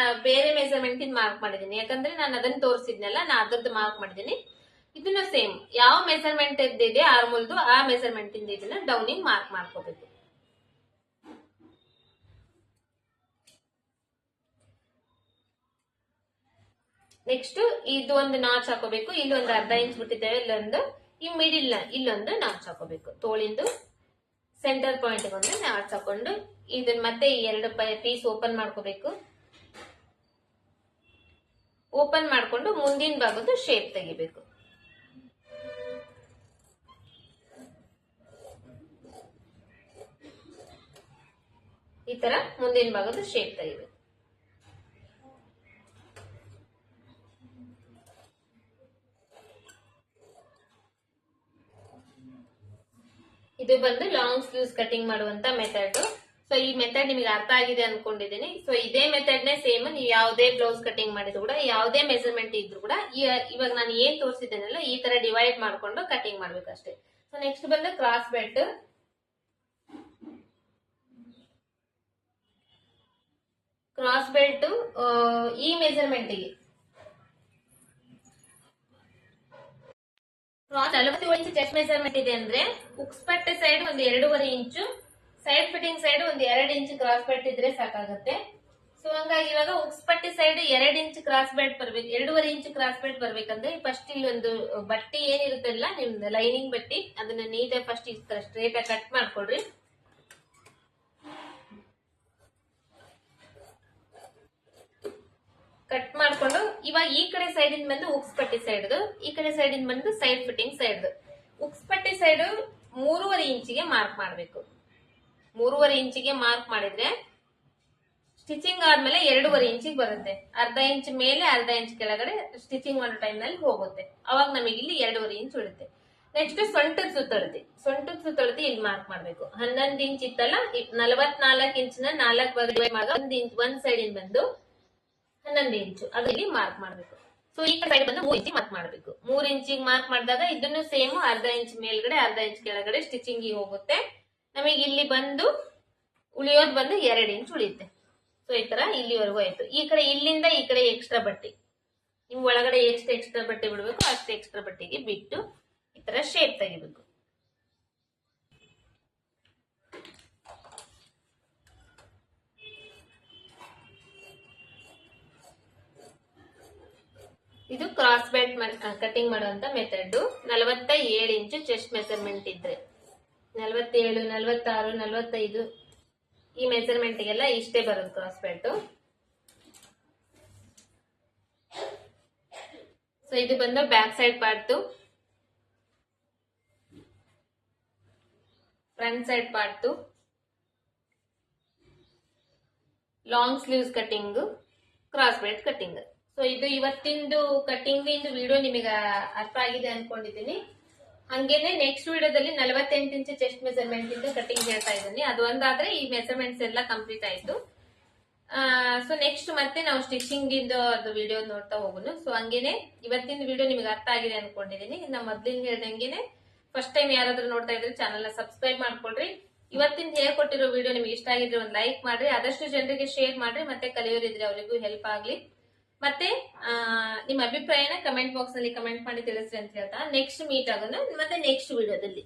ಬೇರೆ ಮೆಜರ್ಮೆಂಟ್ ಇಂದ ಮಾರ್ಕ್ ಮಾಡಿದೀನಿ, ಯಾಕಂದ್ರೆ ನಾನು ಅದನ್ನ ತೋರಿಸಿದ್ನಲ್ಲ, ನಾ ಅದರದ್ದು ಮಾರ್ಕ್ ಮಾಡಿದೀನಿ. ಇದನ್ನ ಸೇಮ್ ಯಾವ ಮೆಜರ್ಮೆಂಟ್ ಇದೆ ಆರ್ಮೋಲ್ದು ಆ ಮೆಜರ್ಮೆಂಟ್ ಇಂದ ಇದನ್ನ ಡೌನಿಂಗ್ ಮಾರ್ಕ್ ಮಾಡ್ಕೋಬೇಕು. ನೆಕ್ಸ್ಟ್ ಇದು ಒಂದು ನಾಚ್ ಹಾಕೋಬೇಕು. ಇಲ್ಲೊಂದು ಅರ್ಧ ಇಂಚ್ ಬಿಟ್ಟಿದ್ದೇವೆ, ಇಲ್ಲೊಂದು ಈ ಮಿಡಿಲ್ ಇಲ್ಲೊಂದು ನಾಚ್ ಹಾಕೋಬೇಕು. ತೋಳಿಂದು ಸೆಂಟರ್ ಪಾಯಿಂಟ್ ಒಂದು ನಾಚ್ ಹಾಕೊಂಡು ಇದನ್ನ ಮತ್ತೆ ಈ 2 ಪೀಸ್ ಓಪನ್ ಮಾಡ್ಕೋಬೇಕು. ಓಪನ್ ಮಾಡ್ಕೊಂಡು ಮುಂದಿನ ಭಾಗದ ಶೇಪ್ ತೆಗಿಬೇಕು. ಈ ತರ ಮುಂದಿನ ಭಾಗದ ಶೇಪ್ ತೆಗಿಬೇಕು. ಇದು ಬಂದು ಲಾಂಗ್ ಸ್ಲೀವ್ಸ್ ಕಟಿಂಗ್ ಮಾಡುವಂತ ಮೆಥಡ್. ಸೊ ಈ ಮೆಥಡ್ ನಿಮಗೆ ಅರ್ಥ ಆಗಿದೆ ಅನ್ಕೊಂಡಿದ್ದೀನಿ. ಸೊ ಇದೇ ಮೆಥಡ್ ನೇ ಸೇಮ್ ನೀವು ಯಾವುದೇ ಬ್ಲೌಸ್ ಕಟಿಂಗ್ ಮಾಡಿದ್ರು ಕೂಡ, ಯಾವುದೇ ಮೆಜರ್ಮೆಂಟ್ ಇದ್ರು ಕೂಡ ಇವಾಗ ನಾನು ಏನ್ ತೋರಿಸಿದ್ದೇನಲ್ಲ ಈ ತರ ಡಿವೈಡ್ ಮಾಡ್ಕೊಂಡು ಕಟಿಂಗ್ ಮಾಡ್ಬೇಕಷ್ಟೇ. ಸೊ ನೆಕ್ಸ್ಟ್ ಬಂದು ಕ್ರಾಸ್ ಬೆಲ್ಟ್. ಕ್ರಾಸ್ ಬೆಲ್ಟ್ ಈ ಮೆಜರ್ಮೆಂಟ್ಗೆ 47 ಇಂಚ್ ಚೆಸ್ಟ್ ಮೆಜರ್ಮೆಂಟ್ ಇದೆ ಅಂದ್ರೆ ಉಕ್ಸ್ ಪಟ್ಟೆ ಸೈಡ್ ಒಂದು 2.5 ಇಂಚು, ಸೈಡ್ ಫಿಟ್ಟಿಂಗ್ ಸೈಡ್ ಒಂದು 2 ಇಂಚ್ ಕ್ರಾಸ್ ಬೆಲ್ಟ್ ಇದ್ರೆ ಸಾಕಾಗುತ್ತೆ. ಸೊ ಹಂಗಾಗಿ ಇವಾಗ ಉಕ್ಸ್ ಪಟ್ಟಿ ಸೈಡ್ 2 ಇಂಚ್ ಕ್ರಾಸ್ ಬೆಲ್ಟ್ ಬರ್ಬೇಕು, 2.5 ಇಂಚ್ ಕ್ರಾಸ್ ಬೆಲ್ಟ್ ಬರ್ಬೇಕಂದ್ರೆ ಫಸ್ಟ್ ಇಲ್ಲಿ ಒಂದು ಬಟ್ಟೆ ಏನಿರುತ್ತಲ್ಲ ನಿಮ್ದು ಲೈನಿಂಗ್ ಬಟ್ಟೆ ಅದನ್ನ ನೀಟಾಗಿ ಫಸ್ಟ್ ಈ ತರ ಸ್ಟ್ರೇಟ್ ಆಗಿ ಕಟ್ ಮಾಡ್ಕೊಡ್ರಿ. ಕಟ್ ಮಾಡ್ಕೊಂಡು ಇವಾಗ ಈ ಕಡೆ ಸೈಡ್ ಇಂದ ಬಂದು ಉಕ್ಸ್ ಪಟ್ಟಿ ಸೈಡ್, ಈ ಕಡೆ ಸೈಡ್ ಇಂದ ಬಂದು ಸೈಡ್ ಫಿಟ್ಟಿಂಗ್ ಸೈಡ್. ಉಕ್ಸ್ ಪಟ್ಟಿ ಸೈಡ್ 3.5 ಇಂಚಿಗೆ ಮಾರ್ಕ್ ಮಾಡ್ಬೇಕು. 3.5 ಇಂಚಿಗೆ ಮಾರ್ಕ್ ಮಾಡಿದ್ರೆ ಸ್ಟಿಚಿಂಗ್ ಆದ್ಮೇಲೆ 2.5 ಇಂಚಿಗೆ ಬರುತ್ತೆ. ಅರ್ಧ ಇಂಚ್ ಮೇಲೆ ಅರ್ಧ ಇಂಚ್ ಕೆಳಗಡೆ ಸ್ಟಿಚಿಂಗ್ ಮಾಡೋ ಟೈಮ್ ನಲ್ಲಿ ಹೋಗುತ್ತೆ. ಅವಾಗ ನಮಗೆ ಇಲ್ಲಿ 2.5 ಇಂಚ್ ಉಳಿತೆ. ನೆಕ್ಸ್ಟ್ ಸೊಂಟದ ಸುತ್ತಳತೆ ಇಲ್ಲಿ ಮಾರ್ಕ್ ಮಾಡ್ಬೇಕು. 11 ಇಂಚ್ ಇತ್ತಲ್ಲ, 44 ಇಂಚಿನ 4 ಭಾಗ 1 ಇಂಚ್ ಒಂದ್ ಸೈಡ್ ಇಂದ ಬಂದು 11 ಇಂಚು ಅದ್ರಲ್ಲಿ ಮಾರ್ಕ್ ಮಾಡ್ಬೇಕು. ಸೊ ಈ ಕಡೆ ಬಂದು 3 ಇಂಚ್ ಮಾರ್ಕ್ ಮಾಡ್ಬೇಕು. 3 ಇಂಚಿಗೆ ಮಾರ್ಕ್ ಮಾಡಿದಾಗ ಇದನ್ನು ಸೇಮ್ ಅರ್ಧ ಇಂಚ್ ಮೇಲ್ಗಡೆ ಅರ್ಧ ಇಂಚ್ ಕೆಳಗಡೆ ಸ್ಟಿಚಿಂಗ್ ಹೋಗುತ್ತೆ. ನಮಗೆ ಇಲ್ಲಿ ಬಂದು ಉಳಿಯೋದು ಬಂದು 2 ಇಂಚ್ ಉಳಿಯುತ್ತೆ. ಸೊ ಈ ತರ ಇಲ್ಲಿವರೆಗೂ ಆಯ್ತು. ಈ ಕಡೆ ಇಲ್ಲಿಂದ ಈ ಕಡೆ ಎಕ್ಸ್ಟ್ರಾ ಬಟ್ಟೆ, ನಿಮ್ ಒಳಗಡೆ ಎಷ್ಟು ಎಕ್ಸ್ಟ್ರಾ ಬಟ್ಟೆ ಬಿಡ್ಬೇಕು ಅಷ್ಟು ಎಕ್ಸ್ಟ್ರಾ ಬಟ್ಟೆಗೆ ಬಿಟ್ಟು ಈ ತರ ಶೇಪ್ ತೆಗಿಬೇಕು. ಇದು ಕ್ರಾಸ್ ಬೆಲ್ಟ್ ಕಟಿಂಗ್ ಮಾಡುವಂತ ಮೆಥಡ್. 47 ಇಂಚು ಚೆಸ್ಟ್ ಮೆಜರ್ಮೆಂಟ್ ಇದ್ರೆ 47, 46, 45 ಈ ಮೆಜರ್ಮೆಂಟ್ ಗೆಲ್ಲ ಇಷ್ಟೇ ಬರೋದು ಕ್ರಾಸ್ ಬೆಲ್ಟ್. ಸೊ ಇದು ಬಂದು back side part, front side part, long sleeves cutting, cross belt cutting. So ಇದು ಇವತ್ತಿಂದು ಕಟಿಂಗ್ ಇಂದು ವಿಡಿಯೋ ನಿಮಗೆ ಅರ್ಥ ಆಗಿದೆ ಅನ್ಕೊಂಡಿದ್ದೀನಿ. ಹಂಗೇನೆ ನೆಕ್ಸ್ಟ್ ವಿಡಿಯೋದಲ್ಲಿ 48 ಇಂಚ್ ಚೆಸ್ಟ್ ಮೆಜರ್ಮೆಂಟ್ ಇಂದ ಕಟಿಂಗ್ ಹೇಳ್ತಾ ಇದ್ದೀನಿ. ಅದು ಒಂದಾದ್ರೆ ಈ ಮೆಜರ್ಮೆಂಟ್ಸ್ ಎಲ್ಲ ಕಂಪ್ಲೀಟ್ ಆಯ್ತು. ಸೊ ನೆಕ್ಸ್ಟ್ ಮತ್ತೆ ನಾವು ಸ್ಟಿಚಿಂಗ್ ಇಂದ ಅದು ವಿಡಿಯೋ ನೋಡ್ತಾ ಹೋಗೋಣ. ಸೊ ಹಂಗೇನೆ ಇವತ್ತಿನ ವಿಡಿಯೋ ನಿಮಗೆ ಅರ್ಥ ಆಗಿದೆ ಅನ್ಕೊಂಡಿದ್ದೀನಿ. ನಾ ಮೊದ್ಲಿನ ಹೇಳ್ದಂಗೆನೆ ಫಸ್ಟ್ ಟೈಮ್ ಯಾರಾದ್ರೂ ನೋಡ್ತಾ ಇದ್ರೆ ಚಾನಲ್ ನ ಸಬ್ಸ್ಕ್ರೈಬ್ ಮಾಡ್ಕೊಳ್ರಿ. ಇವತ್ತಿನ ಹೇಳ್ಕೊಟ್ಟಿರೋ ವಿಡಿಯೋ ನಿಮಗೆ ಇಷ್ಟ ಆಗಿದ್ರೆ ಒಂದು ಲೈಕ್ ಮಾಡ್ರಿ, ಆದಷ್ಟು ಜನರಿಗೆ ಶೇರ್ ಮಾಡ್ರಿ, ಮತ್ತೆ ಕಲಿಯೋರಿದ್ರೆ ಅವರಿಗೂ ಹೆಲ್ಪ್ ಆಗ್ಲಿ. ಮತ್ತೆ ನಿಮ್ಮ ಅಭಿಪ್ರಾಯನ ಕಮೆಂಟ್ ಬಾಕ್ಸ್ ನಲ್ಲಿ ಕಮೆಂಟ್ ಮಾಡಿ ತಿಳಿಸ್ರಿ ಅಂತ ಹೇಳ್ತಾ ನೆಕ್ಸ್ಟ್ ಮೀಟ್ ಆಗೋಣ ಮತ್ತೆ ನೆಕ್ಸ್ಟ್ ವಿಡಿಯೋದಲ್ಲಿ.